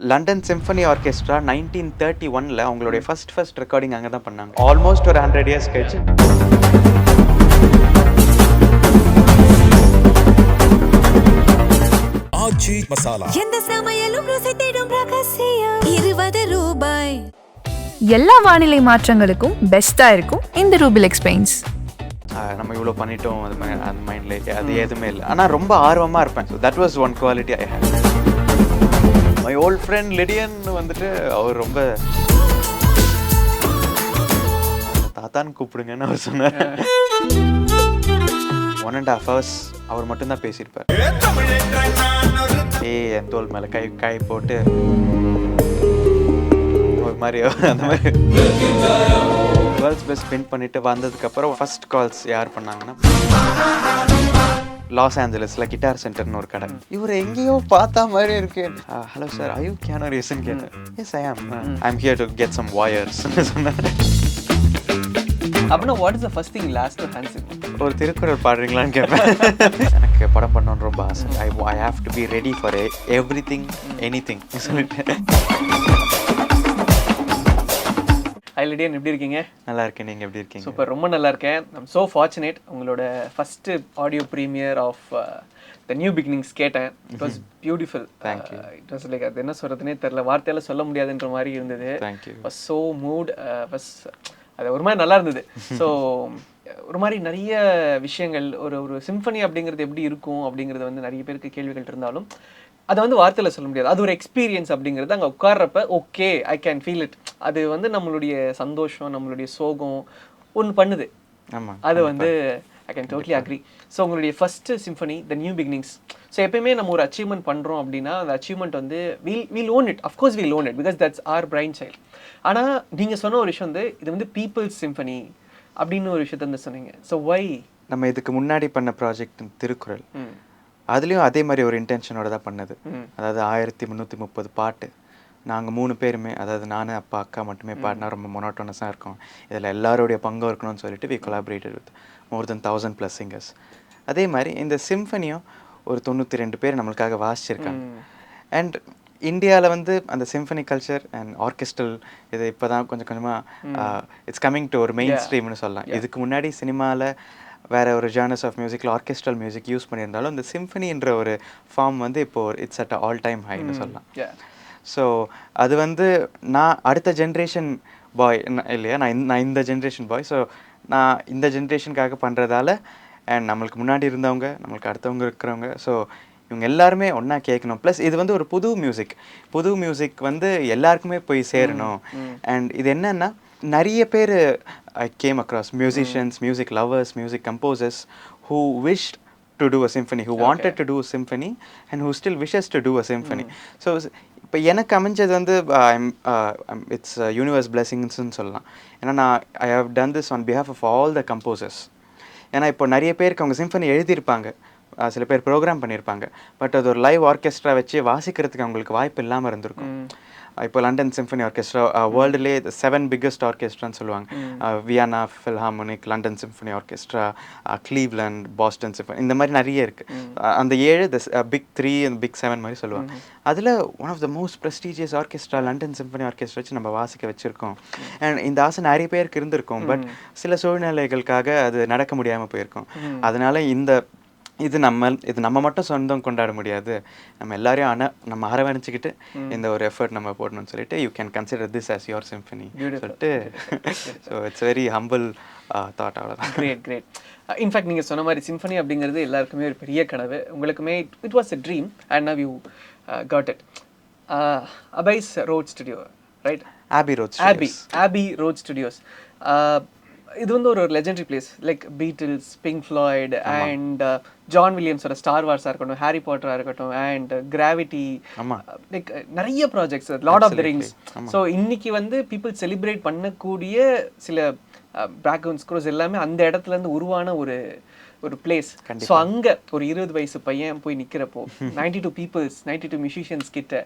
London symphony orchestra 1931ல அவங்களுடைய first recording அங்கே தான் பண்ணாங்க. ஆல்மோஸ்ட் ஒரு 100 இயர்ஸ் கழிச்சு. ஆச்சி மசாலா எந்த சமையலும் ருசி தேடும் ரகசியம் 20 ரூபாய். எல்லா வானிலை மாற்றங்களுக்கும் பெஸ்டா இருக்கும் இந்த ரூபில் எக்ஸ்பெயின்ஸ். நம்ம இவ்வளோ பண்ணிட்டோம் அது அந்த மைண்டில் அது எதுவுமே இல்லை. ஆனால் ரொம்ப ஆர்வமாக இருப்பேன். So that was one quality I had. My old friend Lydian வந்துட்டு அவர் ரொம்ப தாத்தான்னு கூப்பிடுங்கன்னு அவர் சொன்னார். 1.5 hours அவர் மட்டும்தான் பேசியிருப்பார். என் தோல் மேலே கை போட்டு ஒரு மாதிரி அந்த மாதிரி வேர்ல்ட்ஸ் பெஸ்ட் ஸ்பெண்ட் பண்ணிட்டு வந்ததுக்கப்புறம் ஃபர்ஸ்ட் கால்ஸ் யார் பண்ணாங்கன்னா லாஸ் ஏஞ்சலஸில் கிட்டார் சென்டர்னு ஒரு கடை. இவர் எங்கேயோ பார்த்தா மாதிரி இருக்கு. Hello sir, I you can reason கேட்டேன். Yes I am here to get some wires சொன்னேன். அப்படின்னா what is the first thing last to hands it? ஒரு திருக்குறள் பாடுறீங்களான்னு கேட்பேன். எனக்கு படம் பண்ணணும்னு ரொம்ப ஆசை. I have to be ready for everything anything சொல்லிட்டு. ஹாய் லிடியன், எப்படி இருக்கீங்க? நல்லா இருக்கேன், நீங்கள் எப்படி இருக்கீங்க? சூப்பர், ரொம்ப நல்லா இருக்கேன். I'm so fortunate. உங்களோட first audio premiere of the new beginnings கேட்டேன். It was beautiful. Thank you. It was like அது என்ன சொல்கிறதுனே தெரில, வார்த்தையால் சொல்ல முடியாதுன்ற மாதிரி இருந்தது. தேங்க்யூ. Was so mood. அது ஒரு மாதிரி நல்லா இருந்தது. ஸோ ஒரு மாதிரி நிறைய விஷயங்கள், ஒரு சிம்ஃபனி அப்படிங்கிறது எப்படி இருக்கும் அப்படிங்கிறது வந்து நிறைய பேருக்கு கேள்விகள் இருந்தாலும் அதை வந்து வார்த்தையில் சொல்ல முடியாது. அது ஒரு எக்ஸ்பீரியன்ஸ் அப்படிங்கிறது அங்கே உட்கார்றப்ப okay I can feel it. அது வந்து நம்மளுடைய சந்தோஷம், நம்மளுடைய சோகம் ஒன்று பண்ணுது. ஆமாம், அது வந்து I can totally agree. So உங்களுடைய first symphony the new beginnings. So எப்பயுமே நம்ம ஒரு அச்சீவ்மெண்ட் பண்ணுறோம் அப்படின்னா அந்த அச்சீவ்மெண்ட் வந்து will own it. Of course will own it because that's our brainchild. ஆனால் நீங்கள் சொன்ன ஒரு விஷயம் வந்து இது வந்து பீப்புள்ஸ் சிம்ஃபனி அப்படின்னு ஒரு விஷயத்த வந்து சொன்னீங்க. So why? நம்ம இதுக்கு முன்னாடி பண்ண ப்ராஜெக்ட் திருக்குறள், அதுலேயும் அதே மாதிரி ஒரு இன்டென்ஷனோட தான் பண்ணது. அதாவது 1330 பாட்டு. நாங்கள் 3 பேருமே, அதாவது நான், அப்பா, அக்கா மட்டுமே பாடினா ரொம்ப மொனோட்டோனஸாக இருக்கும். இதில் எல்லாருடைய பங்கும் இருக்கணும்னு சொல்லிட்டு we collaborated with more than 1000+ singers. அதே மாதிரி இந்த சிம்ஃபனியும் ஒரு 92 பேர் நம்மளுக்காக வாசிச்சிருக்காங்க. அண்ட் இந்தியாவில் வந்து அந்த சிம்ஃபனி கல்ச்சர் அண்ட் ஆர்கெஸ்ட்ரல் இது இப்போ தான் கொஞ்சம் கொஞ்சமாக இட்ஸ் கம்மிங் டு ஒரு மெயின் ஸ்ட்ரீம்னு சொல்லலாம். இதுக்கு முன்னாடி சினிமாவில் வேறு ஒரு ஜானர்ஸ் ஆஃப் மியூசிக்கில் ஆர்கெஸ்ட்ரல் மியூசிக் யூஸ் பண்ணியிருந்தாலும் இந்த சிம்ஃபனின்ற ஒரு ஃபார்ம் வந்து இப்போது இட்ஸ் அட் ஆல் டைம் ஹைன்னு சொல்லலாம். ஸோ அது வந்து நான் அடுத்த ஜென்ரேஷன் பாய் இல்லையா, நான் இந்த ஜென்ரேஷன் பாய். ஸோ நான் இந்த ஜென்ரேஷனுக்காக பண்ணுறதால அண்ட் நம்மளுக்கு முன்னாடி இருந்தவங்க, நம்மளுக்கு அடுத்தவங்க இருக்கிறவங்க, ஸோ இவங்க எல்லாருமே ஒன்றா கேட்கணும். ப்ளஸ் இது வந்து ஒரு புது மியூசிக் வந்து எல்லாருக்குமே போய் சேரணும். அண்ட் இது என்னென்னா நிறைய பேர் I came across musicians, music lovers, music composers who wished to do a symphony, who wanted to do a symphony and who still wishes to do a symphony. So இப்போ எனக்கு அமைஞ்சது வந்து இட்ஸ் யூனிவர்ஸ் பிளெஸிங்ஸ்ன்னு சொல்லலாம். ஏன்னா நான் I have done this on behalf of all the composers. ஏன்னா இப்போ நிறைய பேருக்கு அவங்க சிம்ஃபனி எழுதியிருப்பாங்க, சில பேர் ப்ரோக்ராம் பண்ணியிருப்பாங்க, பட் அது ஒரு லைவ் ஆர்கெஸ்ட்ரா வச்சு வாசிக்கிறதுக்கு அவங்களுக்கு வாய்ப்பு இல்லாமல் இருந்திருக்கும். இப்போ லண்டன் சிம்ஃபனி ஆர்கெஸ்ட்ரா வேர்ல்டுலேயே 7 பிக்கஸ்ட் ஆர்கெஸ்ட்ரான்னு சொல்லுவாங்க. Vienna philharmonic, London symphony orchestra, Cleveland, Boston symphony, இந்த மாதிரி நிறைய இருக்குது. அந்த 7 பிக் 3 and பிக் 7 மாதிரி சொல்லுவாங்க. அதில் one of the most prestigious orchestra London symphony orchestra வச்சு நம்ம வாசிக்க வச்சுருக்கோம். அண்ட் இந்த ஆசை நிறைய பேருக்கு இருந்திருக்கும், பட் சில சூழ்நிலைகளுக்காக அது நடக்க முடியாமல் போயிருக்கும். அதனால இது நம்ம மட்டும் சொந்தம் கொண்டாட முடியாது, நம்ம எல்லாரையும் நம்ம அரவணைச்சிக்கிட்டு இந்த ஒரு எஃபர்ட் நம்ம போடணும்னு சொல்லிட்டு you can consider this as your symphony சொல்லிட்டு. So it's very humble thought. அவ்வளோதான். கிரேட். இன்ஃபேக்ட் நீங்கள் சொன்ன மாதிரி சிம்ஃபனி அப்படிங்கிறது எல்லாருக்குமே ஒரு பெரிய கனவு. உங்களுக்குமே it was a dream and now you got it. Abbey Road studio, right? Abbey Road studios. இது வந்து ஒரு legendary place. Like Beatles, Pink Floyd and John வில்லியம்ஸோட ஸ்டார் வார்ஸாக இருக்கட்டும், ஹாரி பாட்டராக இருக்கட்டும், அண்ட் கிராவிட்டி, லைக் நிறைய projects, Lord of the Rings. So இன்னைக்கு வந்து பீப்புள் செலிப்ரேட் பண்ணக்கூடிய சில பேக்ரவுண்ட் ஸ்கோர்ஸ் எல்லாமே அந்த இடத்துலேருந்து உருவான ஒரு பிளேஸ். ஸோ அங்கே ஒரு 20 வயசு பையன் போய் நிற்கிறப்போ 92 பீப்புள்ஸ், 92 மியூசிஷியன்ஸ் கிட்ட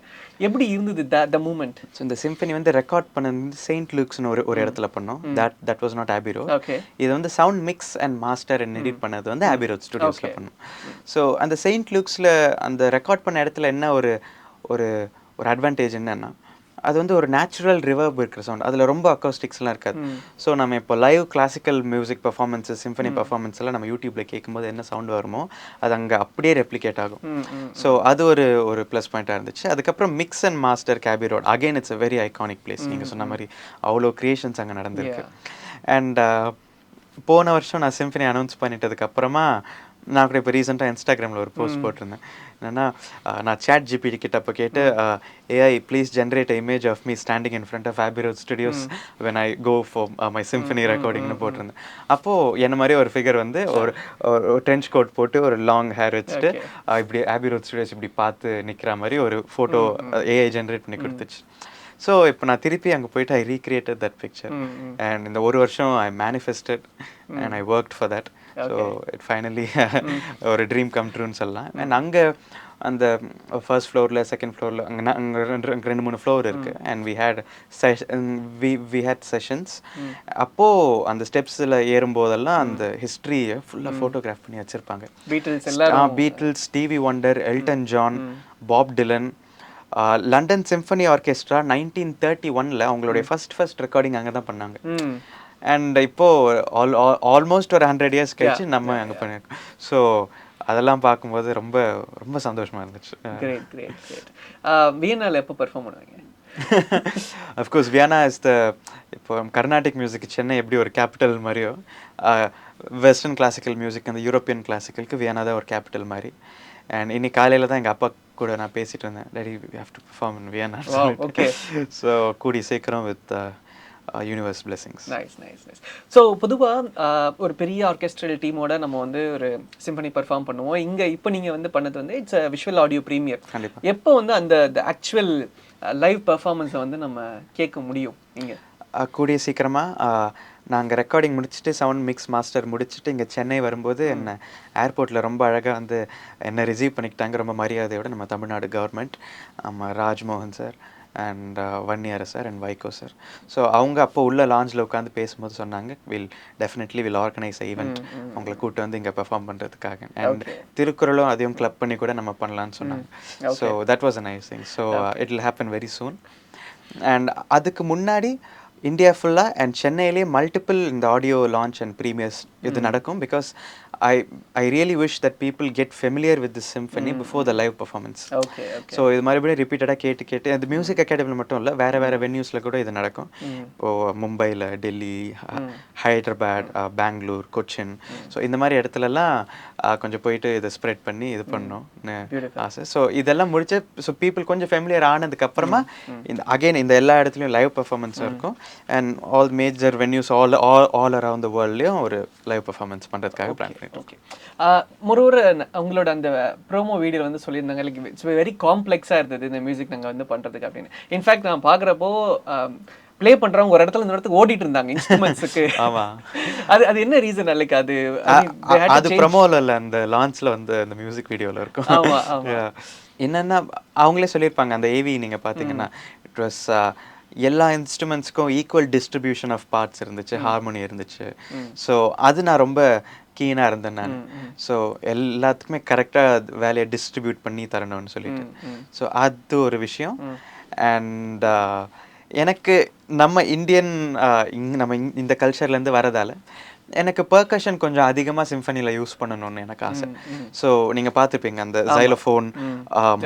எப்படி இருந்தது த மூமெண்ட்? ஸோ இந்த சிம்ஃபனி வந்து ரெக்கார்ட் பண்ணது செயின்ட் லூக்ஸ்னு ஒரு இடத்துல பண்ணோம். That was not Abbey Road. இது வந்து sound mix and master and edit பண்ணது வந்து ஆபி ரோட் ஸ்டுடியோஸில் பண்ணோம். ஸோ அந்த செயின்ட் லூக்ஸில் அந்த ரெக்கார்ட் பண்ண இடத்துல என்ன ஒரு ஒரு அட்வான்டேஜ் என்னென்னா அது வந்து ஒரு நேச்சுரல் ரிவர்ப் இருக்கிற சவுண்ட், அதில் ரொம்ப அக்கோஸ்டிக்ஸ்லாம் இருக்காது. ஸோ நம்ம இப்போ live classical music performances, symphony performance எல்லாம் நம்ம யூடியூப்பில் கேட்கும்போது என்ன சவுண்ட் வருமோ அது அங்கே அப்படியே ரெப்ளிகேட் ஆகும். ஸோ அது ஒரு ப்ளஸ் பாயிண்ட்டாக இருந்துச்சு. அதுக்கப்புறம் mix and master Abbey Road, again it's a very iconic place. நீங்கள் சொன்ன மாதிரி அவ்வளோ க்ரியேஷன்ஸ் அங்கே நடந்திருக்கு. அண்ட் போன வருஷம் நான் சிம்பனி அனௌன்ஸ் பண்ணிட்டதுக்கப்புறமா நான் கூட இப்போ ரீசெண்டாக இன்ஸ்டாகிராமில் ஒரு போஸ்ட் போட்டிருந்தேன். என்னென்னா நான் சாட் ஜிபிடி கிட்ட அப்போ கேட்டு AI please generate image of me standing in front of Abbey Road studios when I go for my symphony ரெக்கார்டிங்னு போட்டிருந்தேன். அப்போது என்ன மாதிரி ஒரு ஃபிகர் வந்து ஒரு ட்ரென்ச் கோட் போட்டு ஒரு லாங் ஹேர் வச்சுட்டு இப்படி ஆபி ரோட் ஸ்டுடியோஸ் இப்படி பார்த்து நிற்கிற மாதிரி ஒரு ஃபோட்டோ ஏஐ ஜென்ரேட் பண்ணி கொடுத்துச்சு. ஸோ இப்போ நான் திருப்பி அங்கே போயிட்டு I recreated that picture and இந்த ஒரு வருஷம் I manifested and I worked for that. So it finally ஒரு ட்ரீம் கம் ட்ரூன்னு சொல்லலாம். அண்ட் அங்கே அந்த ஃபர்ஸ்ட் ஃப்ளோரில் செகண்ட் ஃப்ளோரில் அங்கே ரெண்டு மூணு ஃப்ளோர் இருக்குது. And we had sessions. அப்போது அந்த ஸ்டெப்ஸில் ஏறும்போதெல்லாம் அந்த ஹிஸ்ட்ரியை ஃபுல்லாக ஃபோட்டோகிராஃப் பண்ணி வச்சுருப்பாங்க. Beatles, Stevie Wonder, Elton John, Bob Dylan, London symphony orchestra 1931 அவங்களுடைய ஃபர்ஸ்ட் ரெக்கார்டிங் அங்கே தான் பண்ணாங்க. அண்ட் இப்போது ஆல்மோஸ்ட் ஒரு 100 இயர்ஸ் கழிச்சு நம்ம அங்கே பண்ணியிருக்கோம். ஸோ அதெல்லாம் பார்க்கும்போது ரொம்ப ரொம்ப சந்தோஷமாக இருந்துச்சு. வியன்னால எப்போ பெர்ஃபார்ம் பண்ணுவாங்க? அஃப்கோர்ஸ் வியன்னா இஸ் த, இப்போ கர்நாடிக் மியூசிக் சென்னை எப்படி ஒரு கேபிட்டல் மாதிரியோ வெஸ்டர்ன் கிளாசிக்கல் மியூசிக் அந்த யூரோப்பியன் கிளாசிக்கலுக்கு வியன்னா தான் ஒரு கேபிட்டல் மாதிரி. அண்ட் இன்னைக்கு காலையில் தான் எங்கள் அப்பா கூட நான் பேசிகிட்டு இருந்தேன், daddy we have to perform in Vienna. Okay. So கூடி சீக்கிரம் with universe blessings. Nice. So பொதுவாக ஒரு பெரிய ஆர்கெஸ்ட்ரல் டீமோட நம்ம வந்து ஒரு சிம்பனி பெர்ஃபார்ம் பண்ணுவோம். இங்கே இப்போ நீங்கள் வந்து பண்ணது வந்து இட்ஸ் விஷுவல் ஆடியோ ப்ரீமியர். கண்டிப்பாக. எப்போ வந்து அந்த ஆக்சுவல் லைவ் பெர்ஃபார்மன்ஸை வந்து நம்ம கேட்க முடியும்? இங்கே கூடிய சீக்கிரமாக நாங்கள் ரெக்கார்டிங் முடிச்சுட்டு சவுண்ட் மிக்ஸ் மாஸ்டர் முடிச்சுட்டு இங்கே சென்னை வரும்போது என்னை ஏர்போர்ட்டில் ரொம்ப அழகாக வந்து என்னை ரிசீவ் பண்ணிக்கிட்டாங்க, ரொம்ப மரியாதையோடு நம்ம தமிழ்நாடு கவர்மெண்ட், நம்ம ராஜ்மோகன் சார் அண்ட் வன்னியார sir and Vaiko sir. So அவங்க அப்போ உள்ள லாஞ்சில் உட்காந்து பேசும்போது சொன்னாங்க, வில் ஆர்கனைஸ் ஈவெண்ட் அவங்களை கூப்பிட்டு வந்து இங்கே பெர்ஃபார்ம் பண்ணுறதுக்காக. அண்ட் திருக்குறளும் அதையும் கிளப் பண்ணி கூட நம்ம பண்ணலான்னு சொன்னாங்க. So that was a nice thing. So it will happen very soon. And அதுக்கு முன்னாடி இந்தியா ஃபுல்லாக அண்ட் சென்னையிலே மல்டிபிள் இந்த ஆடியோ லான்ச் அண்ட் ப்ரீமியர்ஸ் இது நடக்கும். Because I really wish that people get familiar with the symphony before the live performance. Okay. So இது மறுபடியும் ரிப்பீட்டடாக கேட்டு அந்த மியூசிக் அகாடமியில் மட்டும் இல்லை, வேறு வென்யூஸில் கூட இது நடக்கும். இப்போது மும்பையில், டெல்லி, ஹைதராபாத், பெங்களூர், கொச்சின், ஸோ இந்த மாதிரி இடத்துலலாம் கொஞ்சம் போயிட்டு இதை ஸ்ப்ரெட் பண்ணி இது பண்ணணும்னு ஆசை. ஸோ இதெல்லாம் முடிச்சு ஸோ பீப்புள் கொஞ்சம் ஃபெமிலியர் ஆனதுக்கப்புறமா இந்த எல்லா இடத்துலையும் லைவ் பர்ஃபார்மன்ஸும் இருக்கும். And all major venues all around the வேர்ல்ட்லேயும் ஒரு லைவ் பர்ஃபார்மன்ஸ் பண்ணுறதுக்காக பிளான் பண்ணிட்டு. ஓகே. மொரோவர் உங்களோட அந்த ப்ரோமோ வீடியோ வந்து சொல்லியிருந்தாங்க, லைக் இட்ஸ் வெரி காம்ப்ளெக்ஸாக இருந்தது இந்த மியூசிக் நாங்கள் வந்து பண்ணுறதுக்கு அப்படின்னு. இன்ஃபேக்ட் நான் பார்க்குறப்போ ப்ளே பண்ணுறவங்க ஒரு இடத்துல இந்த இடத்துக்கு ஓடிட்டு இருந்தாங்க இன்ஸ்ட்ருமெண்ட்ஸுக்கு. ஆமாம். அது என்ன ரீசன்? லைக் அது ப்ரோமோவில் இல்லை, அந்த லான்ச்சில் வந்து அந்த மியூசிக் வீடியோவில் இருக்கும். என்னென்னா அவங்களே சொல்லியிருப்பாங்க, அந்த ஏவி நீங்கள் பார்த்தீங்கன்னா இட் வாஸ் எல்லா இன்ஸ்ட்ருமெண்ட்ஸ்க்கும் ஈக்குவல் டிஸ்ட்ரிபியூஷன் ஆஃப் பார்ட்ஸ் இருந்துச்சு, ஹார்மோனி இருந்துச்சு. ஸோ அது நான் ரொம்ப கீனாக இருந்தேன் நான். ஸோ எல்லாத்துக்குமே கரெக்டாக வேலையை டிஸ்ட்ரிபியூட் பண்ணி தரணும்னு சொல்லிட்டு. ஸோ அது ஒரு விஷயம். அண்ட் எனக்கு நம்ம இந்தியன் நம்ம இந்த கல்ச்சர்லேருந்து வரதால் எனக்கு பெர்கஷன் கொஞ்சம் அதிகமாக சிம்பனியில் யூஸ் பண்ணணும்னு எனக்கு ஆசை. ஸோ நீங்கள் பார்த்துருப்பீங்க அந்த ஜைலோஃபோன்,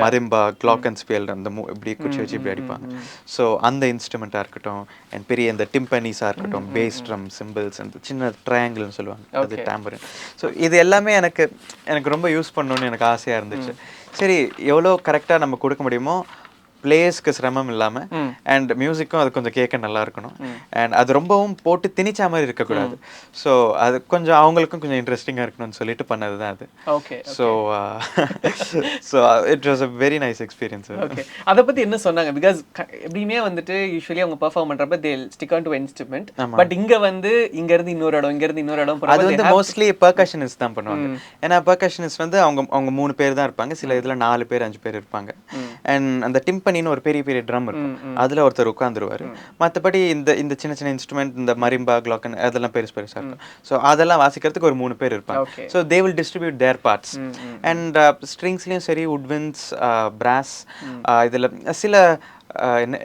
மரிம்பா, கிளாக் அண்ட் ஸ்பேல் அந்த இப்படி குச்சி வச்சு இப்படி அடிப்பாங்க. ஸோ அந்த இன்ஸ்ட்ருமெண்ட்டாக இருக்கட்டும், அண்ட் பெரிய இந்த டிம்பனிஸாக இருக்கட்டும், பேஸ் ட்ரம், சிம்பிள்ஸ், அந்த சின்ன ட்ரையாங்கிள்னு சொல்லுவாங்க, அது டேம்பரின். ஸோ இது எல்லாமே எனக்கு ரொம்ப யூஸ் பண்ணணும்னு எனக்கு ஆசையாக இருந்துச்சு. சரி, எவ்வளோ கரெக்டாக நம்ம கொடுக்க முடியுமோ, பிளேயர்ஸ்க்கு சிரமம் இல்லாமல் அண்ட் மியூசிக்கும் அது கொஞ்சம் கேட்க நல்லா இருக்கணும். அண்ட் அது ரொம்பவும் போட்டு திணிச்சா மாதிரி இருக்கக்கூடாது. ஸோ அது கொஞ்சம் அவங்களுக்கும் கொஞ்சம் இன்ட்ரெஸ்டிங்காக இருக்கணும்னு சொல்லிட்டு பண்ணது தான் அது. Okay. So it was a very nice experience. Okay. அதை பற்றி என்ன சொன்னாங்க? பிகாஸ் எப்படியுமே வந்துட்டு யூஸ்வலி அவங்க பெர்ஃபார்ம் பண்ணுறப்ப தே stick on to instrument. But இங்கே வந்து இங்கேருந்து இன்னொரு இடம் அது வந்து மோஸ்ட்லி பெர்கஷனிஸ்ட் தான் பண்ணுவாங்க. ஏன்னா பெர்கஷனிஸ்ட் வந்து அவங்க 3 பேர் தான் இருப்பாங்க, சில இதில் 4 பேர் 5 பேர் இருப்பாங்க. அண்ட் அந்த டிம்பனி சிம்பனின்னு ஒரு பெரிய பெரிய ட்ரம் இருக்கும், அதில் ஒருத்தர் உட்காந்துருவார். மற்றபடி இந்த இந்த சின்ன சின்ன இன்ஸ்ட்ருமெண்ட், இந்த மரிம்பா க்ளாக்கன் அதெல்லாம் பெருசாக இருக்கும். ஸோ அதெல்லாம் வாசிக்கிறதுக்கு ஒரு 3 பேர் இருப்பாங்க. So they will distribute their parts. And ஸ்ட்ரிங்ஸ்லேயும் சரி, உட்வின்ஸ், பிராஸ், இதில் சில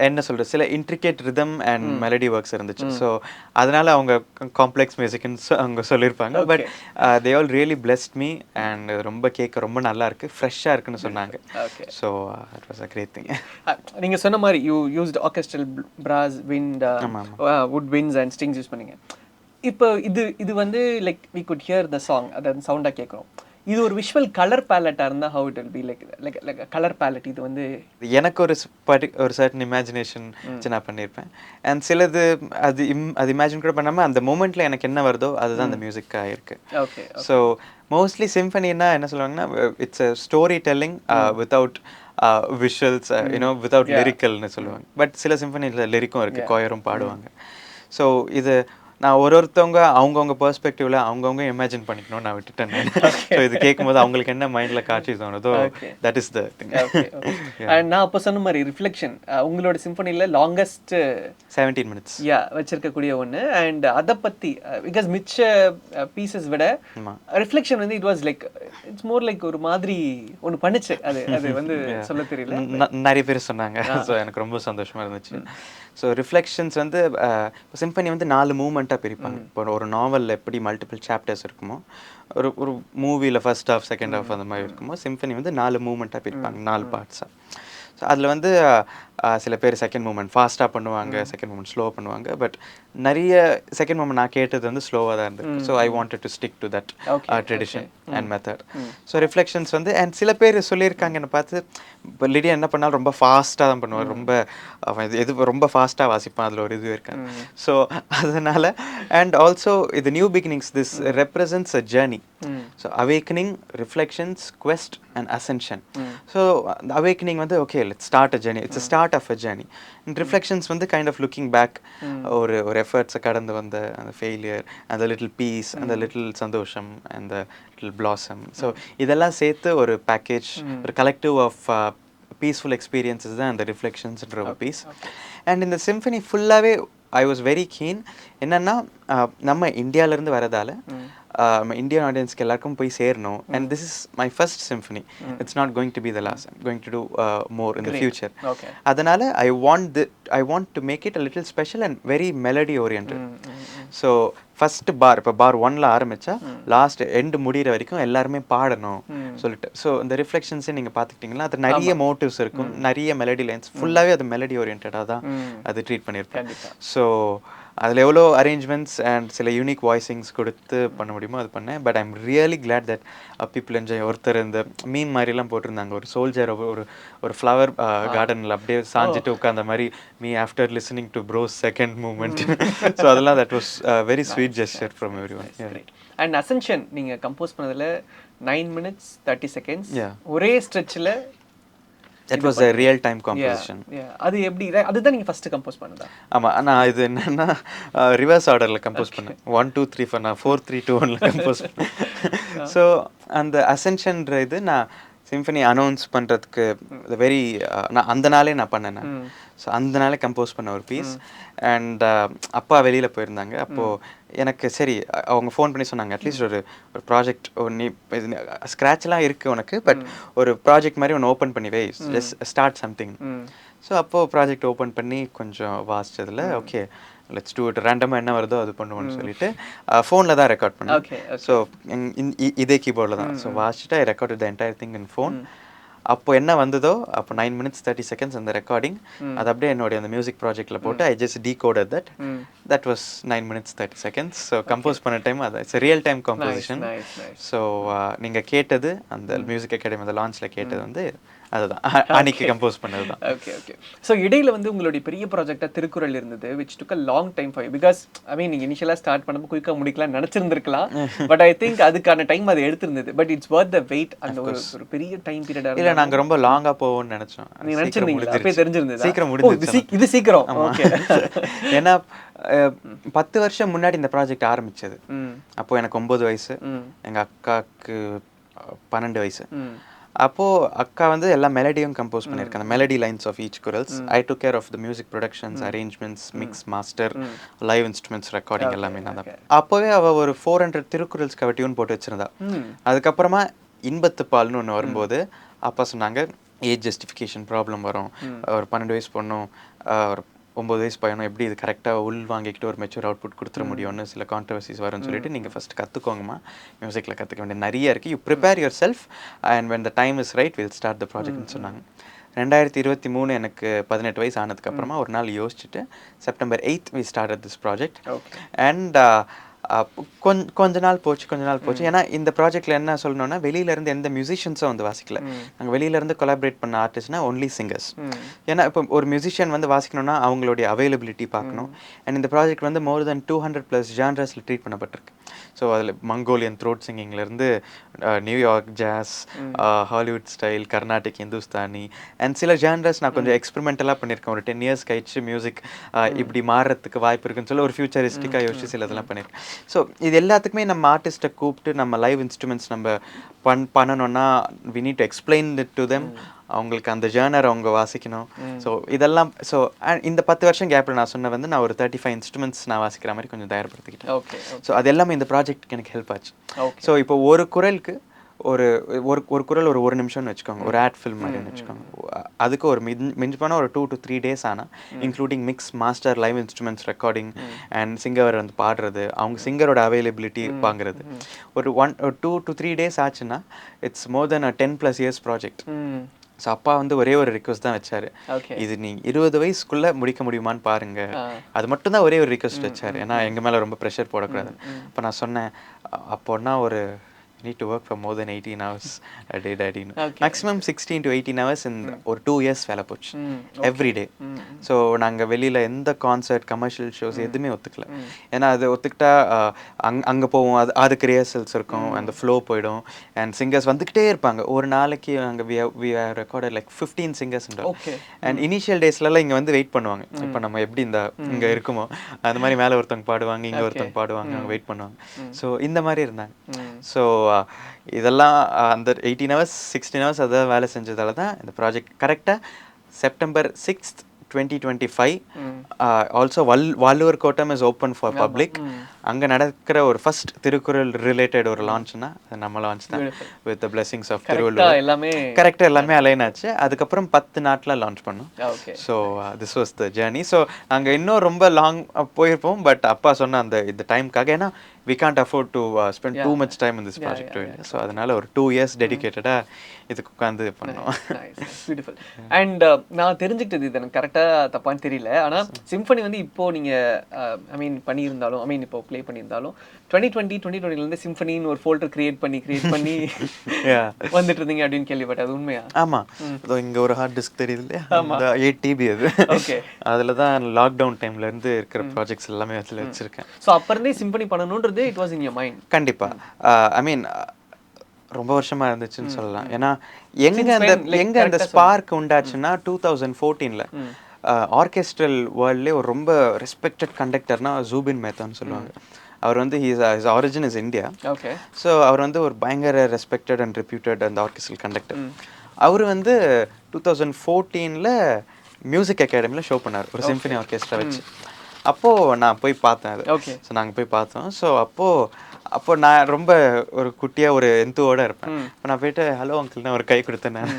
என்ன சொல்கிறது, சில intricate rhythm and melody works இருந்துச்சு. ஸோ அதனால அவங்க காம்ப்ளெக்ஸ் மியூசிக்னு அவங்க சொல்லியிருப்பாங்க. But they all really blessed me and ரொம்ப கேட்க ரொம்ப நல்லா இருக்கு, ஃப்ரெஷ்ஷாக இருக்குன்னு சொன்னாங்க. So it was a great thing. நீங்கள் சொன்ன மாதிரி you used orchestral brass, wind, woodwinds and strings use பண்ணீங்க. இப்போ இது வந்து like we could hear the song, அதை சவுண்டாக கேட்குறோம். இது ஒரு விஷுவல் கலர் பேலட்டாக இருந்தால் how it will be like colour palette. இது வந்து எனக்கு ஒரு சர்டன் இமேஜினேஷன் நான் பண்ணியிருப்பேன். அண்ட் சிலது அது இமேஜின் கூட பண்ணாமல் அந்த மூமெண்ட்டில் எனக்கு என்ன வருதோ அதுதான் அந்த மியூசிக்காக இருக்குது. ஓகே. ஸோ மோஸ்ட்லி சிம்பனின்னா என்ன சொல்லுவாங்கன்னா, it's a story telling without visuals, you know, without லிரிக்கல்னு சொல்லுவாங்க. பட் சில சிம்பனியில் லிரிக்கும் இருக்குது, கொயரும் பாடுவாங்க. ஸோ இது நான் ஒருத்தவங்க அவங்கவுங்க பெர்ஸ்பெக்டிவ்ல அவங்கவுங்க இமேஜின் பண்ணிக்கணும்னு நான் விட்டுட்டேன். ஸோ இது கேட்கும்போது அவங்களுக்கு என்ன மைண்டில் காட்சி தோணுதோ தட் இஸ் த திங். நான் அப்போ சொன்ன மாதிரி ரிஃப்ளெக்ஷன் உங்களோட சிம்பனியில் லாங்கஸ்ட் 17 minutes வச்சிருக்கக்கூடிய ஒன்று. அண்ட் அதை பற்றி பிகாஸ் மிச்ச பீசஸ் விட ரிஃப்ளெக்ஷன் வந்து it was like it's more like ஒரு மாதிரி ஒன்று பண்ணிச்சு. அது வந்து சொல்ல தெரியல, நிறைய பேர் சொன்னாங்க. ஸோ எனக்கு ரொம்ப சந்தோஷமாக இருந்துச்சு. ஸோ ரிஃப்ளெக்ஷன்ஸ் வந்து சிம்பனி வந்து 4 மூமெண்ட்டாக பிரிப்பாங்க. இப்போ ஒரு நாவலில் எப்படி மல்டிபிள் சாப்டர்ஸ் இருக்குமோ, ஒரு மூவியில் ஃபர்ஸ்ட் ஹாஃப் செகண்ட் ஹாஃப் அந்த மாதிரி இருக்குமோ, சிம்பனி வந்து 4 மூமெண்ட்டாக பிரிப்பாங்க, 4 பார்ட்ஸாக. ஸோ அதில் வந்து சில பேர் செகண்ட் மூமெண்ட் ஃபாஸ்ட்டாக பண்ணுவாங்க, செகண்ட் மூமெண்ட் ஸ்லோவாக பண்ணுவாங்க. பட் நிறைய செகண்ட் மூமெண்ட் நான் கேட்டது வந்து ஸ்லோவாக தான் இருந்திருக்கு. So I wanted to stick to that tradition and method. So reflections வந்து அண்ட் சில பேர் சொல்லியிருக்காங்க என்னை பார்த்து, இப்போ லிடியன் என்ன பண்ணாலும் ரொம்ப ஃபாஸ்ட்டாக தான் பண்ணுவார், ரொம்ப எது ரொம்ப ஃபாஸ்ட்டாக வாசிப்பான், அதில் ஒரு இது இருக்காங்க. ஸோ அதனால் அண்ட் ஆல்சோ இது new beginnings, this represents a journey. So awakening, reflections, quest and ascension. So அந்த அவேக்கனிங் வந்து okay let's start a journey, it's a start of a journey. And reflections வந்து கைண்ட் ஆஃப் லுக்கிங் பேக், ஒரு எஃபர்ட்ஸை கடந்து வந்த அந்த failure, அந்த little piece, அந்த லிட்டில் சந்தோஷம், அந்த லிட்டில் பிளாசம். ஸோ இதெல்லாம் சேர்த்து ஒரு பேக்கேஜ், ஒரு கலெக்டிவ் ஆஃப் பீஸ்ஃபுல் எக்ஸ்பீரியன்ஸஸ் தான் அந்த ரிஃப்ளெக்ஷன்ஸ்ன்ற ஒரு பீஸ். அண்ட் இந்த சிம்பனி ஃபுல்லாகவே ஐ வாஸ் வெரி கீன். என்னென்னா நம்ம இந்தியாவிலேருந்து வரதால் நம்ம இந்தியன் ஆடியன்ஸ்க்கு எல்லாருக்கும் போய் சேரணும். And this is my first symphony, it's not going to be the last, I'm going to do more in the future. அதனால் I want to make it a little special and very melody oriented. So first bar, இப்போ bar 1ல் ஆரம்பித்தா last end முடிகிற வரைக்கும் எல்லாருமே பாடணும் சொல்லிட்டு. So இந்த ரிஃப்ளெக்ஷன்ஸே நீங்கள் பார்த்துக்கிட்டிங்கன்னா அது நிறைய மோட்டிவ்ஸ் இருக்கும், நிறைய மெலடி லைன்ஸ், ஃபுல்லாகவே அது மெலடி ஓரியன்டாக தான் அது ட்ரீட் பண்ணியிருப்பேன். ஸோ அதில் எவ்வளோ அரேஞ்ச்மெண்ட்ஸ் அண்ட் சில யூனிக் வாய்ஸிங்ஸ் கொடுத்து பண்ண முடியுமோ அது பண்ணேன். But I am really glad that people enjoy. ஒருத்தர் இந்த மீன் மாதிரிலாம் போட்டிருந்தாங்க, ஒரு சோல்ஜர் ஒரு ஃப்ளவர் கார்டனில் அப்படியே சாஞ்சிட்டு உட்காந்த மாதிரி, me after listening to bros second moment. So அதெல்லாம் that was very sweet gesture from every one. And ascension நீங்கள் கம்போஸ் பண்ணதில் 9 minutes 30 seconds ஒரே ஸ்ட்ரெச்சில். That was a real time composition. அது எப்படி, அதுதான் நீங்கள் ஃபஸ்ட்டு கம்போஸ் பண்ணதா? ஆமாம், நான் இது என்னென்னா ரிவர்ஸ் ஆர்டரில் கம்போஸ் பண்ணேன். 1 2 3 4 நான் 4 3 2 1ல் கம்போஸ் பண்ணேன். ஸோ அந்த அசென்ஷன்ற இது நான் சிம்பனி அனௌன்ஸ் பண்ணுறதுக்கு வெரி நான் அந்த நாளே நான் பண்ணேன். ஸோ அந்த நாளே கம்போஸ் பண்ண ஒரு பீஸ். அண்ட் அப்பா வெளியில் போயிருந்தாங்க. அப்போது எனக்கு சரி அவங்க ஃபோன் பண்ணி சொன்னாங்க, அட்லீஸ்ட் ஒரு ப்ராஜெக்ட் நீ ஸ்க்ராட்ச்லாம் இருக்குது உனக்கு, பட் ஒரு ப்ராஜெக்ட் மாதிரி ஒன்று ஓப்பன் பண்ணி வை, ஜஸ்ட் ஸ்டார்ட் சம்திங். ஸோ அப்போது ப்ராஜெக்ட் ஓப்பன் பண்ணி கொஞ்சம் வாசிச்சதில் ஓகே லெட்ஸ் டூ இட், ரேண்டமாக என்ன வருதோ அது பண்ணுவோன்னு சொல்லிட்டு ஃபோனில் தான் ரெக்கார்ட் பண்ணேன். ஸோ இதே கீபோர்டில் தான். ஸோ வாசிச்சுட்டு I recorded the entire thing in phone. அப்போ என்ன வந்ததோ அப்போ 9 minutes 30 seconds அந்த ரெக்கார்டிங், அது அப்படியே என்னுடைய அந்த மியூசிக் ப்ராஜெக்டில் போட்டு I just decoded that was 9 minutes 30 seconds. So compose பண்ண டைம் அது it's real time composition. So நீங்கள் கேட்டது அந்த மியூசிக் அகாடமி அந்த லான்ச்சில் கேட்டது வந்து அதுதான் அன்னைக்கு கம்போஸ் பண்ணது தான். Okay okay. ஸோ இடையில வந்து உங்களுடைய பெரிய ப்ராஜெக்டாக திருக்குறள் இருந்தது, which took a long time for you. Because I mean நீங்கள் இனிஷியலாக ஸ்டார்ட் பண்ணும்போது குயிக்காக முடிக்கலாம் நினச்சிருந்துருக்கலாம், பட் ஐ திங்க் அதுக்கான டைம் அது எடுத்திருந்தது. But it's worth the wait. அந்த ஒரு பெரிய டைம் பீரியடாக இல்லை, நாங்கள் ரொம்ப லாங்காக போவோம்னு நினச்சோம். நீங்கள் நினச்சிருந்தீங்களா? அப்பயே தெரிஞ்சிருந்தது சீக்கிரம் முடிஞ்சிருச்சு. இது சீக்கிரம். ஓகே. ஏன்னா 10 வருஷம் முன்னாடி இந்த ப்ராஜெக்ட் ஆரம்பிச்சது. அப்போ எனக்கு 9 வயசு, எங்கள் அக்காவுக்கு 12 வயசு. அப்போது அக்கா வந்து எல்லா மெலடியும் கம்போஸ் பண்ணியிருக்காங்க, மெலடி லைன்ஸ் ஆஃப் ஈச் குரல்ஸ். I took care of the music productions, arrangements, mix master, live instruments recording எல்லாமே நான் தான். அப்போவே அவள் ஒரு 400 திருக்குறள்ஸ்க்கு அவள் டியூன் போட்டு வச்சுருந்தா. அதுக்கப்புறமா இன்பத்து பால்னு ஒன்று வரும்போது அப்பா சொன்னாங்க ஏஜ் ஜஸ்டிஃபிகேஷன் ப்ராப்ளம் வரும், ஒரு 12 வயசு பொண்ணும் ஒரு 9 வயசு பையனும் எப்படி இது கரெக்டாக உள் வாங்கிக்கிட்டு ஒரு மெச்சூர் அவுட்புட் கொடுத்துட முடியும்னு சில கான்ட்ரவர்சிஸ் வரும்னு சொல்லிட்டு நீங்கள் ஃபஸ்ட் கற்றுக்கோங்கம்மா, மியூசிக்கில் கற்றுக்க வேண்டிய நிறைய இருக்குது, you prepare yourself and when the time is right will start the ப்ராஜெக்ட்னு சொன்னாங்க. 2023 எனக்கு 18 வயசு ஆனதுக்கப்புறமா ஒரு நாள் யோசிச்சுட்டு September 8th we start this ப்ராஜெக்ட். அண்ட் கொஞ்ச நாள் போச்சு. ஏன்னா இந்த ப்ராஜெக்டில் என்ன சொல்லணும்னா வெளியிலேருந்து எந்த மியூசிஷியன்ஸும் வந்து வாசிக்கல. நாங்கள் வெளியிலேருந்து கொலாபரேட் பண்ண ஆர்டிஸ்ட்னா ஒன்லி சிங்கர்ஸ். ஏன்னா இப்போ ஒரு மியூசிஷியன் வந்து வாசிக்கணும்னா அவங்களுடைய அவைலபிலிட்டி பார்க்கணும். அண்ட் இந்த ப்ராஜெக்ட் வந்து மோர் தென் 200+ ஜான்ரஸில் ட்ரீட் பண்ணப்பட்டிருக்கு. ஸோ அதில் மங்கோலியன் த்ரோட் சிங்கிங்லேருந்து New York jazz, Hollywood style, Carnatic, Hindustani and சில ஜான்ரஸ் நான் கொஞ்சம் எக்ஸ்பெரிமெண்டலாக பண்ணியிருக்கேன். ஒரு 10 years கழிச்சு மியூசிக் இப்படி மாறுறதுக்கு வாய்ப்பு இருக்குன்னு சொல்லி ஒரு ஃபியூச்சரிஸ்டிக்காக யோசிச்சு சில இதெல்லாம் பண்ணியிருக்கேன். ஸோ இது எல்லாத்துக்குமே நம்ம ஆர்டிஸ்ட்டை கூப்பிட்டு நம்ம லைவ் இன்ஸ்ட்ருமெண்ட்ஸ் நம்ம பண்ணணும்னா we need to explain it to them. அவங்களுக்கு அந்த ஜேர்னர் அவங்க வாசிக்கணும். ஸோ இதெல்லாம் ஸோ இந்த 10 வருஷம் கேப்பில் நான் சொன்ன வந்து நான் ஒரு 35 இன்ஸ்ட்ருமெண்ட்ஸ் நான் வாசிக்கிற மாதிரி கொஞ்சம் தயார்படுத்திக்கிட்டேன். ஓகே. ஸோ அது எல்லாமே இந்த ப்ராஜெக்ட்டுக்கு எனக்கு ஹெல்ப் ஆச்சு. ஸோ இப்போ ஒரு குரலுக்கு ஒரு ஒரு குரல் ஒரு நிமிஷம்னு வச்சுக்கோங்க, ஒரு ஆட் ஃபில்ம் மாதிரின்னு வச்சுக்கோங்க. அதுக்கு ஒரு மிஞ்சி போனால் ஒரு 2 to 3 days ஆனால் including mix master, live instruments recording and singer வந்து பாடுறது, அவங்க சிங்கரோட அவைலபிலிட்டி வாங்குறது, ஒரு 2 to 3 days ஆச்சுன்னா it's more then 10+ years project. So அப்பா வந்து ஒரே ஒரு ரிக்வஸ்ட் தான் வச்சார், இது நீங்கள் 20 வயசுக்குள்ளே முடிக்க முடியுமான்னு பாருங்க, அது மட்டும்தான் ஒரே ஒரு ரிக்வஸ்ட் வச்சார். ஏன்னா எங்கள் மேலே ரொம்ப ப்ரெஷர் போடக்கூடாது. இப்போ நான் சொன்னேன் அப்போன்னா ஒரு need to work for more than 18 hours a day, daddy. Maximum 16 to 18 hours in ஒரு 2 years வேலை போச்சு எவ்ரி டே. ஸோ நாங்கள் வெளியில் எந்த கான்சர்ட், கமர்ஷியல் ஷோஸ் எதுவுமே ஒத்துக்கல. ஏன்னா அது ஒத்துக்கிட்டா அங்கே போவோம், அதுக்கு ரிஹர்சல்ஸ் இருக்கும், அந்த ஃப்ளோ போயிடும் அண்ட் சிங்கர்ஸ் வந்துக்கிட்டே இருப்பாங்க. ஒரு நாளைக்கு அங்கே we recorded like 15 singers. And initial டேஸ்லலாம் இங்கே வந்து வெயிட் பண்ணுவாங்க. இப்போ நம்ம எப்படி இந்த இங்கே இருக்குமோ அந்த மாதிரி மேலே ஒருத்தவங்க பாடுவாங்க, இங்கே ஒருத்தவங்க பாடுவாங்க, அவங்க வெயிட் பண்ணுவாங்க. ஸோ இந்த மாதிரி இருந்தாங்க. ஸோ இதெல்லாம் அந்த 18 hours 16 hours அதான் வேலை செஞ்சதால தான் இந்த ப்ராஜெக்ட் கரெக்டாக September 6th 2025 also Valluvar Kottam is open for public. அங்கே நடக்கிற ஒரு ஃபர்ஸ்ட் திருக்குறள் ரிலேட்டட் ஒரு லான்ச்னா அது நம்ம லான்ச் தான், with the blessings of Thiruvalluvar. கரெக்டாக எல்லாமே அலைன் ஆச்சு. அதுக்கப்புறம் 10 நாட்டில் லான்ச் பண்ணோம். So this was the journey. So நாங்கள் இன்னும் ரொம்ப லாங் போயிருப்போம், பட் அப்பா சொன்ன இந்த டைமுக்காக, ஏன்னா we can't afford to spend too much time in this project. So அதனால ஒரு 2 years டெடிகேட்டடா இதுக்கு உட்காந்து பண்ணோம். பியூட்டிஃபுல். அண்ட் நான் தெரிஞ்சுக்கிட்டது, இது எனக்கு கரெக்டாக தப்பான்னு தெரியல, ஆனால் சிம்பனி வந்து இப்போ நீங்கள் ஐ மீன் பண்ணியிருந்தாலும், ஐ மீன் இப்போ ப்ளே பண்ணியிருந்தாலும் 2020 சிம்பனின்னு ஒரு ஃபோல்டர் கிரியேட் பண்ணி வந்துட்டு இருந்தீங்க அப்படின்னு கேள்விப்பட்டேன். அது உண்மையா? ஆமாம். இங்கே ஒரு ஹார்ட் டிஸ்க் தெரியுது இல்லையா, 8 TB அது. ஓகே. அதில் தான் லாக்டவுன் டைம்ல இருந்து இருக்கிற ப்ராஜெக்ட்ஸ் எல்லாமே அதில் வச்சிருக்கேன். ஸோ அப்போ இருந்தே சிம்பனி பண்ணணுன்றது it was in your mind? கண்டிப்பாக. ஐ மீன் ரொம்ப வருஷமா இருந்துச்சுன்னு சொல்லலாம். ஏன்னா எங்க அந்த ஸ்பார்க் உண்டாச்சுன்னா 2014ல் ஆர்கெஸ்ட்ரல் வேர்ல்ட்லேயே ஒரு ரொம்ப ரெஸ்பெக்டட் கண்டக்டர்னா ஜூபின் மேத்தான்னு சொல்லுவாங்க. அவர் வந்து his origin is India. Okay. So அவர் வந்து ஒரு பயங்கர ரெஸ்பெக்டட் அண்ட் ரெப்யூட்டட் அந்த ஆர்கெஸ்ட்ரல் கண்டக்டர். அவர் வந்து 2014ல் மியூசிக் அகாடமியில் ஷோ பண்ணார் ஒரு சிம்பனி ஆர்கெஸ்ட்ரா வச்சு. அப்போது நான் போய் பார்த்தேன் அது. ஓகே. ஸோ நாங்கள் போய் பார்த்தோம். ஸோ அப்போ நான் ரொம்ப ஒரு குட்டியாக ஒரு எந்தோடு இருப்பேன். இப்போ நான் போயிட்டு ஹலோ அங்கிள்னா ஒரு கை கொடுத்தேன் நான்.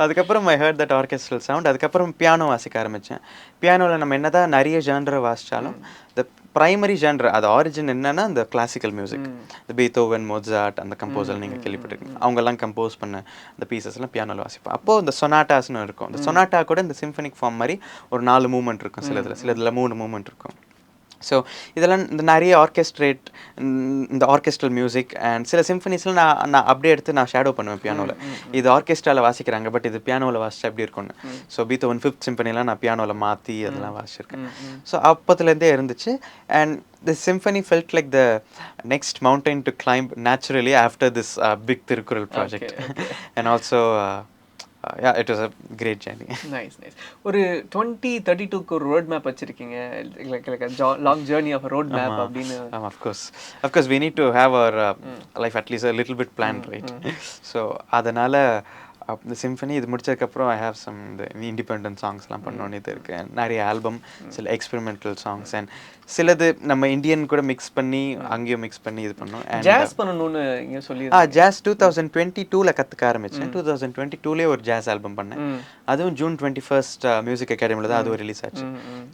அதுக்கப்புறம் I heard that orchestral sound. அதுக்கப்புறம் பியானோ வாசிக்க ஆரம்பித்தேன். பியானோவில் நம்ம என்ன தான் நிறைய ஜான்ரை வாசித்தாலும் த ப்ரைமரி ஜான்ரு, அது ஆரிஜின் என்னன்னா இந்த கிளாசிக்கல் மியூசிக், இந்த பீத்தோவன், மோட்சார்ட், அந்த கம்போசர் நீங்கள் கேள்விப்பட்டிருக்கீங்க, அவங்கெல்லாம் கம்போஸ் பண்ண இந்த பீசஸ்லாம் பியானோவில் வாசிப்பேன். அப்போது இந்த சொனாட்டாஸ்னு இருக்கும். இந்த சொனாட்டா கூட இந்த சிம்பனிக் ஃபார்ம் மாதிரி ஒரு 4 மூமெண்ட் இருக்கும், சிலதில் 3 மூமெண்ட் இருக்கும். ஸோ இதெல்லாம் இந்த நிறைய ஆர்கெஸ்ட்ரேட், இந்த ஆர்கெஸ்ட்ரல் மியூசிக் அண்ட் சில சிம்பனிஸில் நான் அப்படியே எடுத்து நான் ஷேடோ பண்ணுவேன் பியானோவில். இது ஆர்கெஸ்ட்ராவில் வாசிக்கிறாங்க, பட் இது பியானோவில் வாசிச்சா எப்படி இருக்கும்னு. ஸோ பீத்தோவன் 5th சிம்பனிலாம் நான் பியானோவில் மாற்றி அதெல்லாம் வாசிச்சிருக்கேன். ஸோ அப்போத்துலேருந்தே இருந்துச்சு. And the symphony felt like the next mountain to climb naturally after this big Tirukkural project. And also yeah, it was a great journey. Nice. ஒரு 2032க்கு ஒரு ரோட் மேப் வச்சிருக்கீங்க, like a long journey of a road map அப்படின்னு. Of course we need to have our life at least a little bit planned, right? So அதனால இந்த symphony இது முடிச்சதுக்கப்புறம் I have some இந்த independent சாங்ஸ்லாம் பண்ணோன்னு இது இருக்கு நிறைய ஆல்பம் சில எக்ஸ்பெரிமெண்டல் சாங்ஸ் அண்ட் சிலது நம்ம இந்தியன் கூட மிக்ஸ் பண்ணி அங்கேயும் மிக்ஸ் பண்ணி இது பண்ணோம் ஜாஸ் பண்ணணும்னு இங்கே சொல்லி ஜாஸ் 2022 கற்றுக்க ஆரம்பித்தேன் 2022 ஒரு ஜாஸ் ஆல்பம் பண்ணேன் அதுவும் June 21 மியூசிக் அகாடமியில் தான் அதுவும் ரிலீஸ் ஆச்சு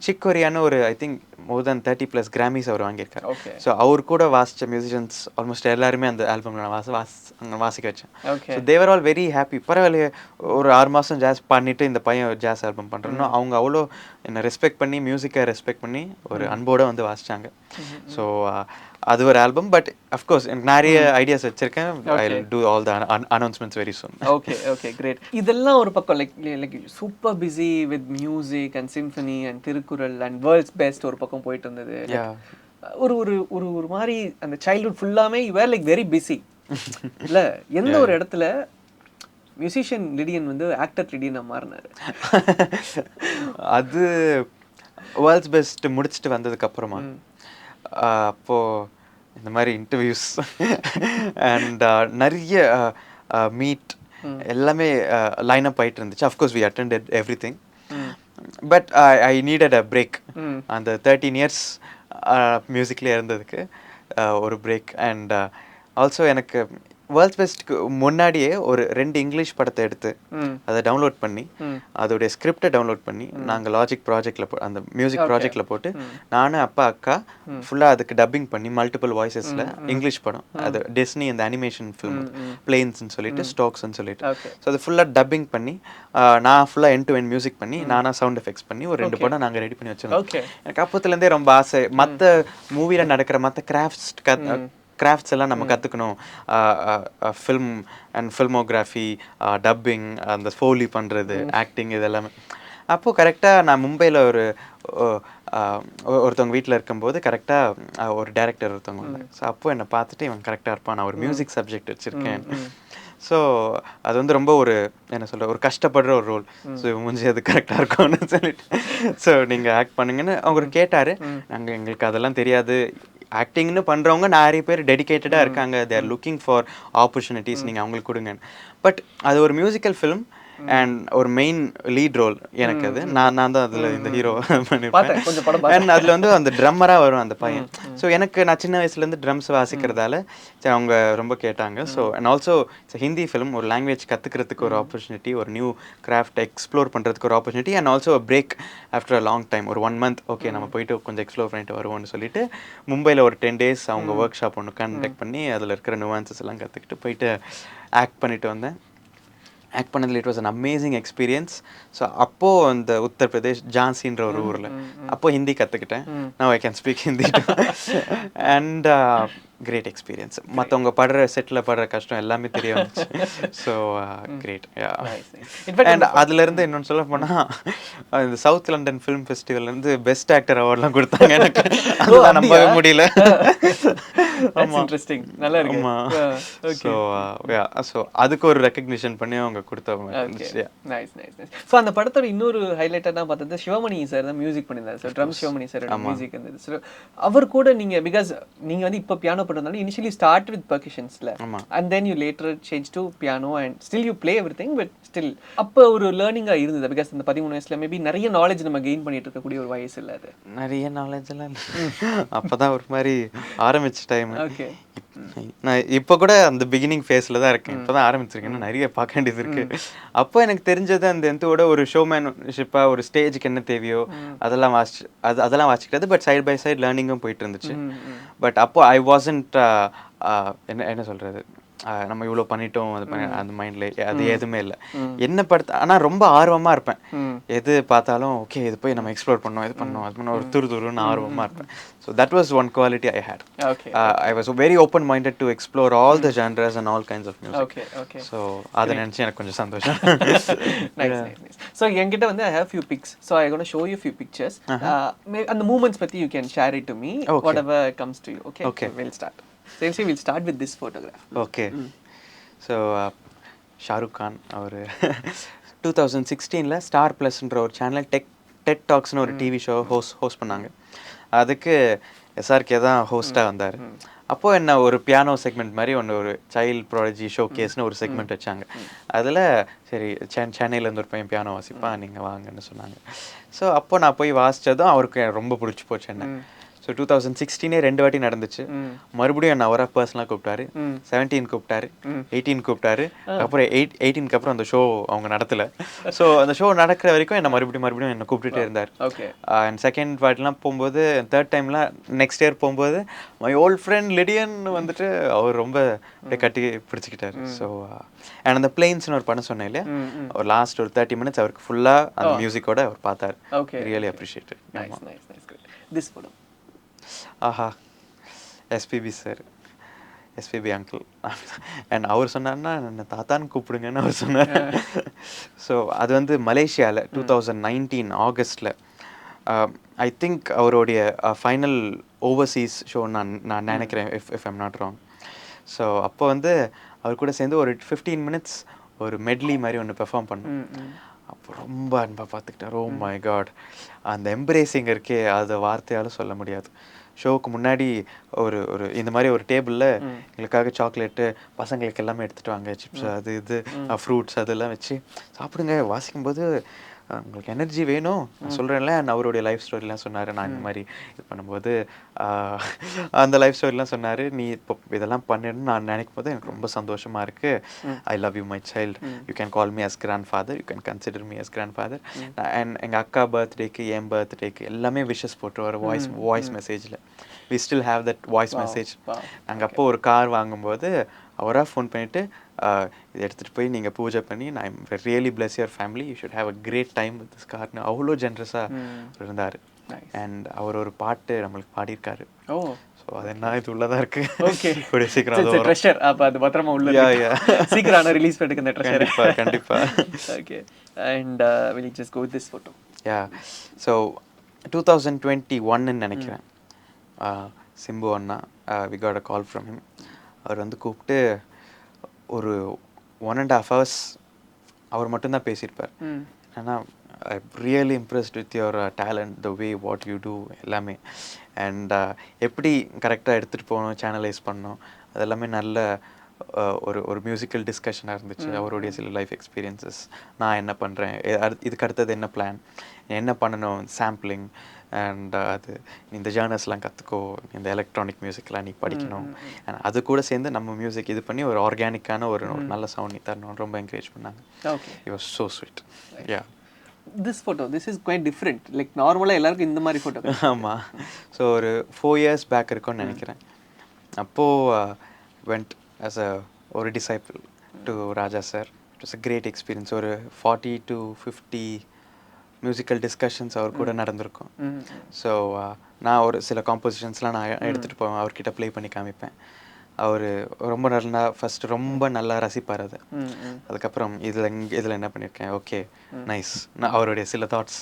சிக்கோரியான ஒரு I think more then 30+ Grammys அவர் வாங்கியிருக்காரு ஸோ அவர் கூட வாசித்த மியூசிஷியன்ஸ் ஆல்மோஸ்ட் எல்லாருமே அந்த ஆல்பமில் நான் வாசிக்க வச்சேன் ஸோ தேவர் ஆல் வெரி ஹாப்பி பரவாயில்லையே ஒரு 6 மாதம் ஜாஸ் பண்ணிவிட்டு இந்த பையன் ஒரு ஜாஸ் ஆல்பம் பண்ணுறோன்னா அவங்க அவ்வளோ என்னை ரெஸ்பெக்ட் பண்ணி மியூசிக்கை ரெஸ்பெக்ட் பண்ணி ஒரு அன்போடு வந்து வாசித்தாங்க ஸோ அது ஒரு ஆல்பம் பட் அஃப்கோர்ஸ் எனக்கு நிறைய ஐடியாஸ் வச்சிருக்கேன் I will do all the announcements very soon okay great இதெல்லாம் ஒரு பக்கம் like super busy with music and symphony and Thirukkural and world's best ஒரு பக்கம் போயிட்டு இருந்தது ஒரு ஒரு ஒரு ஒரு மாதிரி அந்த சைல்ட்ஹுட் ஃபுல்லாமே you were like very busy இல்லை எந்த ஒரு இடத்துல மியூசிஷியன் லிடியன் வந்து ஆக்டர் லிடியனா மாறினாரு அது வேர்ல்ட்ஸ் பெஸ்ட் முடிச்சுட்டு வந்ததுக்கு அப்புறமா அப்போது இந்த மாதிரி இன்டர்வியூஸ் அண்ட் நிறைய மீட் எல்லாமே லைன் அப் ஆகிட்டு இருந்துச்சு of course we attended every thing but I needed a break அந்த 13 இயர்ஸ் மியூசிக்லேயே இருந்ததுக்கு ஒரு பிரேக் அண்ட் ஆல்சோ எனக்கு வேர்ல்ட்ஸ் பெஸ்ட்க்கு முன்னாடியே ஒரு 2 இங்கிலீஷ் படத்தை எடுத்து அதை டவுன்லோட் பண்ணி அதோடைய ஸ்கிரிப்டை டவுன்லோட் பண்ணி நாங்கள் லாஜிக் ப்ராஜெக்டில் அந்த மியூசிக் ப்ராஜெக்டில் போட்டு நானும் அப்பா அக்கா ஃபுல்லாக அதுக்கு டப்பிங் பண்ணி மல்டிபிள் வாய்ஸஸில் இங்கிலீஷ் படம் அது டிஸ்னி அந்த அனிமேஷன் ஃபிலிம் பிளேன்ஸ்ன்னு சொல்லிட்டு ஸ்டாக்ஸ்ன்னு சொல்லிட்டு ஸோ அது ஃபுல்லாக டப்பிங் பண்ணி நான் ஃபுல்லாக எண்ட் டு எண்ட் மியூசிக் பண்ணி நானாக சவுண்ட் எஃபெக்ட்ஸ் பண்ணி ஒரு 2 படம் நாங்கள் ரெடி பண்ணி வச்சிருந்தோம் எனக்கு அப்போத்துலேருந்தே ரொம்ப ஆசை மற்ற மூவியில் நடக்கிற மற்ற கிராஃப்ட்ஸ் எல்லாம் நம்ம கற்றுக்கணும் ஃபில்ம் அண்ட் ஃபில்மோகிராஃபி டப்பிங் அந்த ஃபோலி பண்ணுறது ஆக்டிங் இதெல்லாமே அப்போது கரெக்டாக நான் மும்பையில் ஒருத்தவங்க வீட்டில் இருக்கும்போது கரெக்டாக ஒரு டைரக்டர் ஒருத்தவங்க வந்தாங்க ஸோ அப்போது என்னை பார்த்துட்டு இவன் கரெக்டாக இருப்பான் நான் ஒரு மியூசிக் சப்ஜெக்ட் வச்சுருக்கேன் ஸோ அது வந்து ரொம்ப ஒரு என்ன சொல்கிற ஒரு கஷ்டப்படுற ஒரு ரோல் ஸோ முடிஞ்சு அது கரெக்டாக இருக்கும்னு சொல்லிட்டு ஸோ நீங்கள் ஆக்ட் பண்ணுங்கன்னு அவங்க கேட்டார் நாங்கள் எங்களுக்கு அதெல்லாம் தெரியாது ஆக்டிங்னு பண்ணுறவங்க நிறைய பேர் டெடிக்கேட்டடாக இருக்காங்க they are looking for opportunities நீங்கள் அவங்களுக்கு கொடுங்க பட் அது ஒரு மியூசிக்கல் ஃபிலிம் அண்ட் ஒரு மெயின் லீட் ரோல் எனக்கு அது நான் தான் அதில் இந்த ஹீரோ பண்ணியிருப்பேன் அண்ட் அதில் வந்து அந்த ட்ரம்மராக வரும் அந்த பையன் ஸோ எனக்கு நான் சின்ன வயசுலேருந்து ட்ரம்ஸ் வாசிக்கிறதால சரி அவங்க ரொம்ப கேட்டாங்க so and also it's Hindi film ஒரு லாங்குவேஜ் கற்றுக்கிறதுக்கு ஒரு ஆப்பர்ச்சுனிட்டி ஒரு நியூ கிராஃப்ட் எக்ஸ்ப்ளோர் பண்ணுறதுக்கு ஒரு opportunity and also break after a long time ஒரு 1 month ஓகே நம்ம போயிட்டு கொஞ்சம் எக்ஸ்ப்ளோர் பண்ணிட்டு வருவோம்னு சொல்லிட்டு மும்பையில் ஒரு 10 days அவங்க ஒர்க் ஷாப் ஒன்று கண்டக்ட் பண்ணி அதில் இருக்கிற நுவான்சஸ் எல்லாம் கற்றுக்கிட்டு போயிட்டு ஆக்ட் பண்ணிட்டு வந்தேன் ஆக்ட் பண்ணதில் it was an amazing experience so அப்போது அந்த உத்தரப்பிரதேஷ் ஜான்சின்ற ஒரு ஊரில் அப்போது ஹிந்தி கற்றுக்கிட்டேன் now I can speak Hindi and great experience மற்றவங்க படுற செட்டில் படுற கஷ்டம் எல்லாமே தெரிய வந்துச்சு ஸோ கிரேட் அண்ட் அதுலேருந்து இன்னொன்று சொல்ல போனால் இந்த சவுத் லண்டன் ஃபிலிம் ஃபெஸ்டிவல்லேருந்து பெஸ்ட் ஆக்டர் அவார்ட்லாம் கொடுத்தாங்க எனக்கு அதெல்லாம் நம்பவே முடியல இன்ட்ரெஸ்டிங் நல்லா இருக்கு ஸோ அதுக்கு ஒரு ரெக்கக்னிஷன் பண்ணி அவங்க கொடுத்தவங்க நைஸ் ஸோ அந்த படத்தோட இன்னொரு ஹைலைட்டாக தான் பார்த்தது சிவமணி சார் தான் மியூசிக் பண்ணியிருந்தார் sir drum Sivamani sir music இருந்தது சார் அவர் கூட நீங்கள் பிகாஸ் நீங்கள் வந்து இப்போ பியானோ பண்ணுறதுனால இனிஷியலி ஸ்டார்ட் வித் பர்கஷன்ஸில் and then you later change to piano and still you play every thing but still அப்போ ஒரு லேர்னிங்காக இருந்தது பிகாஸ் அந்த 13 வயசுல மேபி நிறைய நாலேஜ் நம்ம கெயின் பண்ணிட்டு இருக்கக்கூடிய ஒரு வயசு இல்லை அது நிறைய நாலேஜ் எல்லாம் அப்போ தான் ஒரு மாதிரி ஆரம்பிச்ச டைம் ஓகே நான் இப்போ கூட அந்த பிகினிங் ஃபேஸில் தான் இருக்கேன் இப்போ தான் ஆரம்பிச்சிருக்கேன் நிறைய பார்க்க வேண்டியது இருக்குது அப்போ எனக்கு தெரிஞ்சது அந்த எந்தோட ஒரு ஷோமேன்ஷிப்பாக ஒரு ஸ்டேஜுக்கு என்ன தேவையோ அதெல்லாம் அதெல்லாம் வாசிக்கிறது பட் சைட் பை சைட் லேர்னிங்கும் போயிட்டு இருந்துச்சு பட் அப்போ ஐ வாசன்ட் என்ன சொல்கிறது நம்ம இவ்வளோ பண்ணிட்டோம் அது அந்த மைண்டில் அது எதுவுமே இல்லை என்ன ஆனால் ரொம்ப ஆர்வமாக இருப்பேன் எது பார்த்தாலும் ஓகே இது போய் நம்ம எக்ஸ்ப்ளோர் பண்ணோம் இது பண்ணோம் அது பண்ணோம் ஒரு துருன்னு ஆர்வமாக இருப்பேன் so that was one quality I had I was very open minded to explore all the genres and all kinds of music so அதை நினச்சி எனக்கு கொஞ்சம் சந்தோஷம் ஸோ என்கிட்ட வந்து I have few pics so I gonna show you few pictures அந்த moments பற்றி you can share it to me whatever comes to you okay will start So we'll start with this photograph. Okay. So Shah Rukh Khan our 2016 star ப்ளஸ்ன்ற ஒரு channel dead டாக்ஸ்னு ஒரு TV show host பண்ணாங்க அதுக்கு SRK தான் ஹோஸ்ட்டாக வந்தார் அப்போது என்ன ஒரு piano segment மாதிரி ஒரு சைல்ட் ப்ராடஜி ஷோ கேஸ்னு ஒரு செக்மெண்ட் வச்சாங்க. அதில் சரி சென்னையிலேருந்து ஒரு பையன் பியானோ வாசிப்பான், நீங்கள் வாங்கன்னு சொன்னாங்க. ஸோ அப்போ நான் போய் வாசித்ததும் அவருக்கு ரொம்ப பிடிச்சி போச்சு என்ன. ஸோ 2016 2 வாட்டி நடந்துச்சு. மறுபடியும் என்ன அவராக பர்சனலாக கூப்பிட்டாரு. 17 கூப்பிட்டாரு, 18 கூப்பிட்டாரு. அப்புறம் 18க்கு அப்புறம் அந்த ஷோ அவங்க நடத்தலை. ஸோ அந்த ஷோ நடக்கிற வரைக்கும் என்னை மறுபடியும் என்னை கூப்பிட்டுட்டே இருந்தார். அண்ட் செகண்ட் வாட்டிலாம் போகும்போது, தேர்ட் டைம்லாம் நெக்ஸ்ட் இயர் போகும்போது மை ஓல்ட் ஃப்ரெண்ட் லிடியன் வந்துட்டு அவர் ரொம்ப அப்படியே கட்டி பிடிச்சிக்கிட்டாரு. ஸோ அண்ட் அந்த பிளெயின்ஸ்னு ஒரு படம் சொன்னேன் இல்லையா, ஒரு லாஸ்ட் ஒரு 30 minutes அவருக்கு ஃபுல்லாக அந்த மியூசிக்கோட அவர் பார்த்தார். Really appreciate. ஆஹா, SPB sir, SPB uncle. And அவர் சொன்னார்னா என்ன தாத்தான்னு கூப்பிடுங்கன்னு அவர் சொன்னார். ஸோ அது வந்து மலேசியாவில் 2019 ஆகஸ்டில் ஐ திங்க் அவருடைய ஃபைனல் ஓவர்சீஸ் ஷோ நான் நினைக்கிறேன், if I'm not wrong. So அப்போ வந்து அவர் கூட சேர்ந்து ஒரு 15 minutes ஒரு மெட்லி மாதிரி ஒன்று பெர்ஃபார்ம் பண்ணோம். அப்போ ரொம்ப அன்பாக பார்த்துக்கிட்டார். ஓ மை காட், அந்த எம்ப்ரேசிங் இருக்கே, அதை வார்த்தையால் சொல்ல முடியாது. ஷோவுக்கு முன்னாடி ஒரு இந்த மாதிரி ஒரு டேபிளில் எங்களுக்காக சாக்லேட்டு, பசங்களுக்கு எல்லாமே எடுத்துகிட்டு வாங்க, சிப்ஸ் அது இது ஃப்ரூட்ஸ் அதெல்லாம் வச்சு சாப்பிடுங்க, வாசிக்கும்போது உங்களுக்கு எனர்ஜி வேணும் நான் சொல்கிறேன்ல. அவருடைய லைஃப் ஸ்டோரிலாம் சொன்னார். நான் இந்த மாதிரி இது பண்ணும்போது அந்த லைஃப் ஸ்டோரிலாம் சொன்னார். நீ இப்போ இதெல்லாம் பண்ணிடணும்னு நான் நினைக்கும் போது எனக்கு ரொம்ப சந்தோஷமாக இருக்குது. I love you my child, you can call me as grandfather, you can consider me as grandfather. And எங்கள் அக்கா பர்த்டேக்கு என் பர்த்டேக்கு எல்லாமே விஷஸ் போட்டுருவார் வாய்ஸ் மெசேஜில். We still have that voice message. நாங்கள் அப்போ ஒரு கார் வாங்கும்போது அவராக ஃபோன் பண்ணிவிட்டு இதை எடுத்துகிட்டு போய் நீங்கள் பூஜை பண்ணி, நான் I'm really bless your family, you should have a great time with this கார்னு அவ்வளோ ஜென்ரஸாக இருந்தார். அண்ட் அவர் ஒரு பாட்டு நம்மளுக்கு பாடியிருக்காரு. ஸோ அது என்ன இது உள்ளதாக இருக்குது. ஓகே, கூடிய சீக்கிரம் ட்ரெஷர். அப்போ அது பத்திரமா உள்ள சீக்கிரம் ரிலீஸ் பண்ணிட்டு இந்த ட்ரெஷர். கண்டிப்பாக. Okay, and will you just go with this photo. Yeah, so 2021 நினைக்கிறேன், சிம்பு அண்ணா, we got a call from him. அவர் வந்து கூப்பிட்டு ஒரு 1.5 hours அவர் மட்டும்தான் பேசியிருப்பார். ஏன்னா I really impressed with your talent, the way what you do எல்லாமே. அண்ட் எப்படி கரெக்டாக எடுத்துகிட்டு போகணும், சேனலைஸ் பண்ணணும், அதெல்லாமே நல்ல ஒரு மியூசிக்கல் டிஸ்கஷனாக இருந்துச்சு. அவருடைய சில லைஃப் எக்ஸ்பீரியன்சஸ், நான் என்ன பண்ணுறேன், இதுக்கு அடுத்தது என்ன பிளான், என்ன பண்ணணும், சாம்பிளிங் அண்ட் அது இந்த ஜேர்னல்ஸ்லாம் கற்றுக்கோ, இந்த எலக்ட்ரானிக் மியூசிக்லாம் நீ படிக்கணும், அண்ட் அது கூட சேர்ந்து நம்ம மியூசிக் இது பண்ணி ஒரு ஆர்கானிக்கான ஒரு நல்ல சவுண்ட் நீ தரணும், ரொம்ப என்கரேஜ் பண்ணாங்க. It was so sweet. Yeah, this photo this is quite different. Like நார்மலாக எல்லாருக்கும் இந்த மாதிரி ஃபோட்டோ. ஆமாம். ஸோ ஒரு 4 years பேக் இருக்கும்னு நினைக்கிறேன். அப்போது வெண்ட் ஆஸ் ஒரு disciple to Raja sir. It was a great experience. ஒரு 40 to 50 மியூசிக்கல் டிஸ்கஷன்ஸ் அவர் கூட நடந்திருக்கும். ஸோ நான் ஒரு சில காம்போசிஷன்ஸ்லாம் நான் எடுத்துகிட்டு போவேன், அவர்கிட்ட ப்ளே பண்ணி காமிப்பேன். அவர் ரொம்ப நல்லா ஃபஸ்ட்டு ரொம்ப நல்லா ரசிப்பார் அதை. அதுக்கப்புறம் இதில் என்ன பண்ணியிருக்கேன், ஓகே நைஸ், நான் அவருடைய சில தாட்ஸ்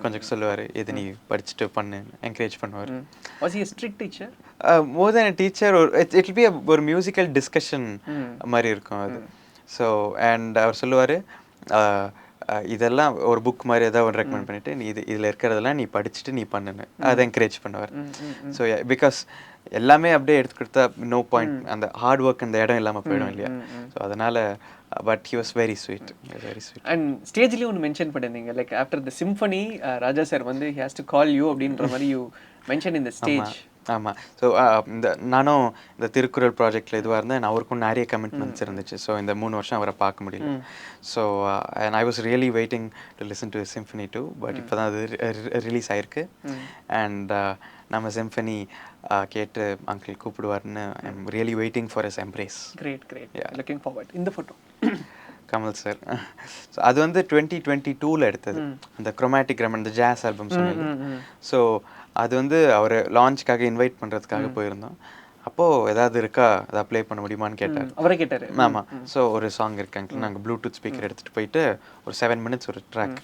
கொஞ்சம் சொல்லுவார், இது நீ படிச்சுட்டு பண்ணு, என்கரேஜ் பண்ணுவார். Strict teacher more then teacher, it will B ஒரு மியூசிக்கல் டிஸ்கஷன் மாதிரி இருக்கும் அது. ஸோ அண்ட் அவர் சொல்லுவார், இதெல்லாம் ஒரு புக் மாதிரி ஏதாவது ஒன்று ரெக்கமெண்ட் பண்ணிவிட்டு நீ இதில் இருக்கிறதெல்லாம் நீ படிச்சுட்டு நீ பண்ணுன்னு அதை என்கரேஜ் பண்ணுவார். ஸோ பிகாஸ் எல்லாமே அப்படியே எடுத்து கொடுத்தா நோ பாயிண்ட், அந்த ஹார்ட் ஒர்க் அந்த இடம் இல்லாமல் போயிடும் இல்லையா. ஸோ அதனால் but he was very sweet, very sweet. And ஸ்டேஜ்லேயும் ஒன்று மென்ஷன் பண்ணியிருந்தீங்க, like after the symphony Raja sir வந்து he has to call you அப்படின்ற மாதிரி you mention in the stage. ஆமாம். ஸோ நானும் இந்த திருக்குறள் ப்ராஜெக்டில் இதுவாக இருந்தேன், அவருக்கும் நிறைய கமிட்மெண்ட்ஸ் இருந்துச்சு. ஸோ இந்த 3 வருஷம் அவரை பார்க்க முடியல. So and I was really waiting to listen to symphony 2, but இப்போ தான் அது ரிலீஸ் ஆயிருக்கு. அண்ட் நம்ம சிம்ஃபனி கேட்டு அங்கிள் கூப்பிடுவார்னு I am really waiting for his embrace. Great great, looking forward. இந்த ஃபோட்டோ கமல் சார். ஸோ அது வந்து 2022 எடுத்தது, அந்த குரோமேட்டிக் ரெமன், அந்த ஜாஸ் ஆல்பம் சொன்னது. ஸோ அது வந்து அவர் லான்ச்சுக்காக இன்வைட் பண்ணுறதுக்காக போயிருந்தோம். அப்போது ஏதாவது இருக்கா, அதை ப்ளே பண்ண முடியுமான்னு கேட்டார். அவரே கேட்டார். ஆமாம். ஸோ ஒரு சாங் இருக்காங்க, நாங்கள் ப்ளூடூத் ஸ்பீக்கர் எடுத்துகிட்டு போயிட்டு ஒரு 7 minutes ஒரு ட்ராக்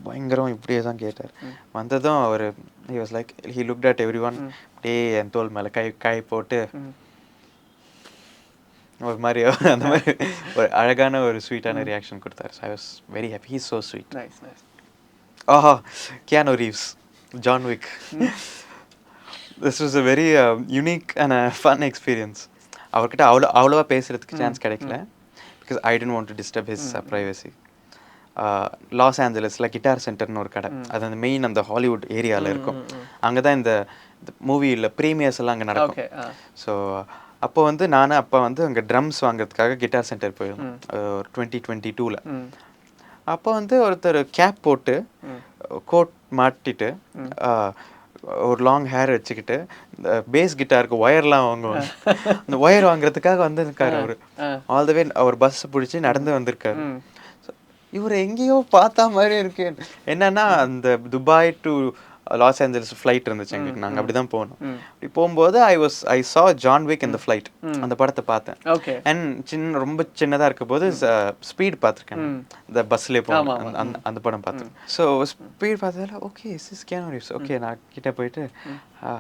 பயங்கரம் இப்படியே தான் கேட்டார். வந்ததும் அவர் he was like, he looked at every one, அப்படியே என் தோல் மேலே கை போட்டு ஒரு மாதிரி அந்த மாதிரி ஒரு அழகான ஒரு ஸ்வீட்டான ரியாக்ஷன் கொடுத்தாரு. So I was very happy. He so sweet. ஆஹா, Keanu Reeves, John Wick. This was a very unique and fun experience. அவர்கிட்ட அவ்வளோவா பேசுகிறதுக்கு சான்ஸ் கிடைக்கல, because I don't want to disturb his privacy. Los ஏஞ்சலஸில் guitar center ஒரு கடை, அது அந்த மெயின் அந்த ஹாலிவுட் ஏரியாவில் இருக்கும். அங்கே தான் இந்த மூவியில் ப்ரீமியர்ஸ் எல்லாம் அங்கே நடக்கும். ஸோ அப்போ வந்து நான் அப்போ வந்து அங்கே ட்ரம்ஸ் வாங்குறதுக்காக கிட்டார் சென்டர் போயிருந்தோம், 2022. அப்போ வந்து ஒருத்தர் கேப் போட்டு கோட் மாட்டிட்டு ஒரு லாங் ஹேர் வச்சுக்கிட்டு இந்த பேஸ் கிட்டாருக்கு ஒயர்லாம் வாங்குவாங்க, அந்த ஒயர் வாங்குறதுக்காக வந்திருக்காரு அவர். All the way our bus பிடிச்சி நடந்து வந்திருக்காரு. இவர் எங்கேயோ பார்த்தா மாதிரி இருக்கு. என்னன்னா அந்த Dubai to Los Angeles flight இருந்துச்சு எங்களுக்கு, நாங்கள் அப்படி தான் போனோம். அப்படி போகும்போது ஐ சா ஜான் விக் இந்த ஃப்ளைட், அந்த படத்தை பார்த்தேன். அண்ட் ரொம்ப சின்னதாக இருக்க போது ஸ்பீட் பார்த்துருக்கேன், இந்த பஸ்லேயே போனோம், அந்த படம் பார்த்தேன். ஸோ ஸ்பீட் பார்த்ததில் okay is Keanu Reeves. Okay நான் கிட்டே போயிட்டு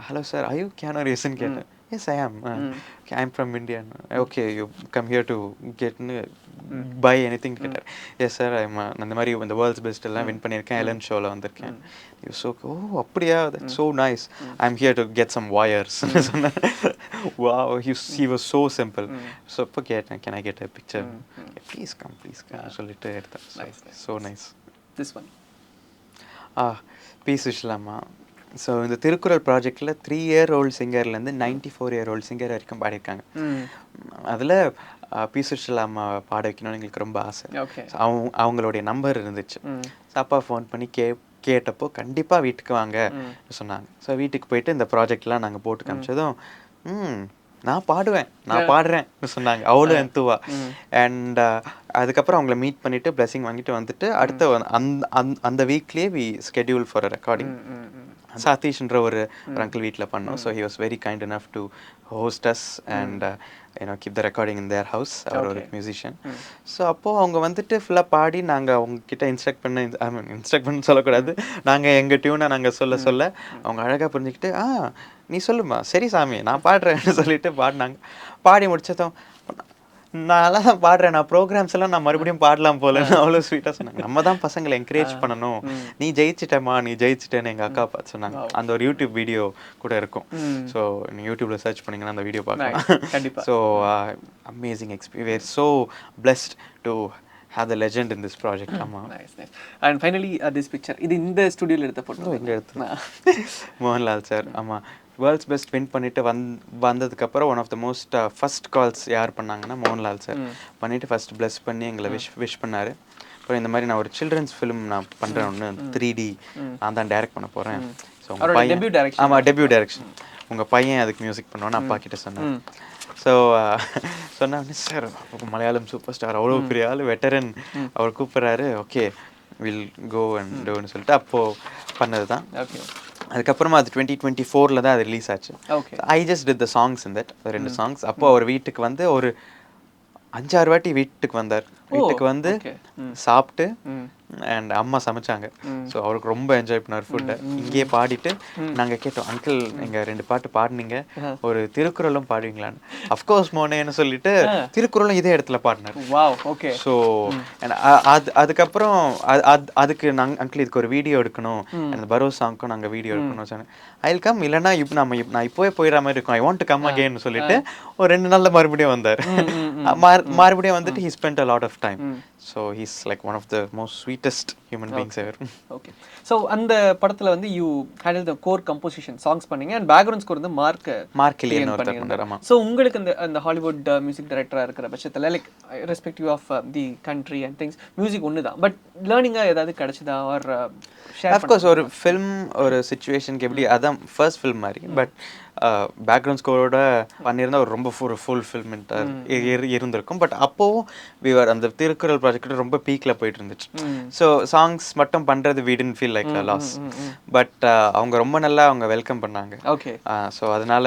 hello sir I you Keanu ரீவ்ஸ்ன்னு கேட்டேன். Yes, I am. I'm from India. Okay, you come here to buy anything. Yes, sir. I'm அந்த மாதிரி இந்த வேர்ல்ட்ஸ் பெஸ்ட் எல்லாம் வின் பண்ணியிருக்கேன், எலன் ஷோவில் வந்திருக்கேன். யூ ஸோ அப்படியா, that's so nice. I'm here to get some wires. Wow, he was so simple. So இப்போ கேட்டேன், can I get a picture? Please come சொல்லிட்டு எடுத்தேன். So nice. This one. பி சுஷ்லாமா. ஸோ இந்த திருக்குறள் ப்ராஜெக்டில் 3-year-old சிங்கர்லேருந்து 94-year-old சிங்கர் வரைக்கும் பாடியிருக்காங்க. அதில் பி சுஷ்லாமா பாட வைக்கணும்னு எங்களுக்கு ரொம்ப ஆசை. அவங்களுடைய நம்பர் இருந்துச்சு. ஸோ அப்பா ஃபோன் பண்ணி கேட்டப்போ கண்டிப்பாக வீட்டுக்கு வாங்க சொன்னாங்க. ஸோ வீட்டுக்கு போயிட்டு இந்த ப்ராஜெக்ட்லாம் நாங்கள் போட்டு காமிச்சதும் நான் பாடுறேன் சொன்னாங்க, அவ்வளோ எந்துவா. அண்ட் அதுக்கப்புறம் அவங்கள மீட் பண்ணிவிட்டு பிளெஸிங் வாங்கிட்டு வந்துட்டு அடுத்த அந்த வீக்லேயே we schedule for a recording. சதீஷ்ன்ற ஒரு அங்கிள் வீட்டில் பண்ணோம். So he was very kind enough to host us and keep the recording in their house. அவர் ஒரு மியூசிஷியன். ஸோ அப்போது அவங்க வந்துட்டு ஃபுல்லாக பாடி நாங்கள் அவங்கக்கிட்ட இன்ஸ்ட்ரக்ட் பண்ண சொல்லக்கூடாது, நாங்கள் எங்கள் டியூனை நாங்கள் சொல்ல அவங்க அழகாக புரிஞ்சுக்கிட்டு நீ சொல்லுமா, சரி சாமி நான் பாடுறேன்னு சொல்லிட்டு பாடினாங்க. பாடி முடிச்சதும் நான்லாம் தான் பாடுறேன், நான் ப்ரோக்ராம்ஸ் எல்லாம் நான் மறுபடியும் பாடலாம் போலன்னு அவ்வளோ ஸ்வீட்டாக சொன்னாங்க. நம்ம தான் பசங்களை என்கரேஜ் பண்ணணும், நீ ஜெயிச்சிட்டேன்னு எங்கள் அக்கா பார்த்து சொன்னாங்க. அந்த ஒரு யூடியூப் வீடியோ கூட இருக்கும். ஸோ நீங்கள் யூடியூப்பில் சர்ச் பண்ணிங்கன்னா அந்த வீடியோ பார்க்கலாம். So amazing experience. We are so blessed to have the legend in this project. Nice. And finally this picture, இது இந்த ஸ்டுடியோல எடுத்த போட்டோ. இங்கே எடுத்தோம், மோகன்லால் சார். ஆமாம், வேர்ல்ட்ஸ் பெஸ்ட் வின் பண்ணிட்டு வந்ததுக்கப்புறம் one of the most first calls யார் பண்ணாங்கன்னா மோகன்லால் சார் பண்ணிவிட்டு ஃபர்ஸ்ட் பிளஸ் பண்ணி எங்களை விஷ் பண்ணார். அப்புறம் இந்த மாதிரி நான் ஒரு சில்ட்ரன்ஸ் ஃபிலிம் நான் பண்ணுறேன், ஒன்று 3D நான் தான் டைரக்ட் பண்ண போகிறேன். ஸோ உங்கள் பையன், ஆமாம் டெபியூ டைரக்ஷன், உங்கள் பையன் அதுக்கு மியூசிக் பண்ணுவோன்னு அப்பா கிட்ட சொன்னேன். ஸோ சொன்னாங்க, சார் மலையாளம் சூப்பர் ஸ்டார், அவ்வளோ பெரிய ஆள், வெட்டரன், அவர் கூப்பிட்றாரு, ஓகே வில் கோ அண்ட் டூன்னு சொல்லிட்டு அப்போது பண்ணது தான். அதுக்கப்புறமா அது 2024 தான் அது ரிலீஸ் ஆச்சு. I just did the songs in that 2 songs. அப்போ அவர் வீட்டுக்கு வந்து ஒரு 5-6 வாட்டி வீட்டுக்கு வந்தார். வீட்டுக்கு வந்து சாப்பிட்டு அண்ட் அம்மா சமைச்சாங்க. ஸோ அவருக்கு ரொம்ப என்ஜாய் பண்ணார் ஃபுட்டை. இங்கேயே பாடிட்டு நாங்கள் கேட்டோம், அங்கிள் நீங்கள் 2 பாட்டு பாடினீங்க, ஒரு திருக்குறளும் பாடுவீங்களான்னு. அஃப்கோர்ஸ் மோனேன்னு சொல்லிட்டு திருக்குறளும் இதே இடத்துல பாடினார். ஸோ அதுக்கப்புறம் அதுக்கு அங்கிள் இதுக்கு ஒரு வீடியோ எடுக்கணும், அந்த பரோ சாங்க்கும் நாங்கள் வீடியோ எடுக்கணும் சொன்னேன். ஐ வில் கம், இல்லைனா நான் இப்போவே போயிடுற மாதிரி இருக்கும், ஐ வாண்ட் டு கம் அகெயின்னு சொல்லிட்டு ஒரு 2 நாளில் மறுபடியும் வந்தார். மறுபடியும் வந்துட்டு he spent a lot of time. So he's like one of the most sweetest human beings ever. Okay. So அந்த படத்துல வந்து you handled the core composition, songs பண்ணீங்க, and background score வந்து மார்க் கிலியன் பண்ணாரு. So உங்களுக்கு அந்த Hollywood music டைரக்டரா இருக்கிற பட்சத்துல like irrespective of the country and things, music ஒண்ணுதான், பட் லேர்னிங்கா ஏதாவது கிடைச்சதா or ஷேர்? Of course ஒரு ஃபிலிம் ஒரு சிச்சுவேஷனுக்கு எப்படி அதான் ஃபர்ஸ்ட் ஃபிலிம் மாதிரி, பட் பேக்ரவுண்ட் ஸ்கோரோட பண்ணியிருந்தா ஒரு ரொம்ப ஃபுல்ஃபில்மெண்ட்டாக இருந்திருக்கும். பட் அப்போவும் விவர் அந்த திருக்குறள் ப்ராஜெக்ட் ரொம்ப பீக்கில் போயிட்டு இருந்துச்சு. ஸோ சாங்ஸ் மட்டும் பண்ணுறது we didn't feel like a loss. But அவங்க ரொம்ப நல்லா அவங்க வெல்கம் பண்ணாங்க. ஓகே. ஸோ அதனால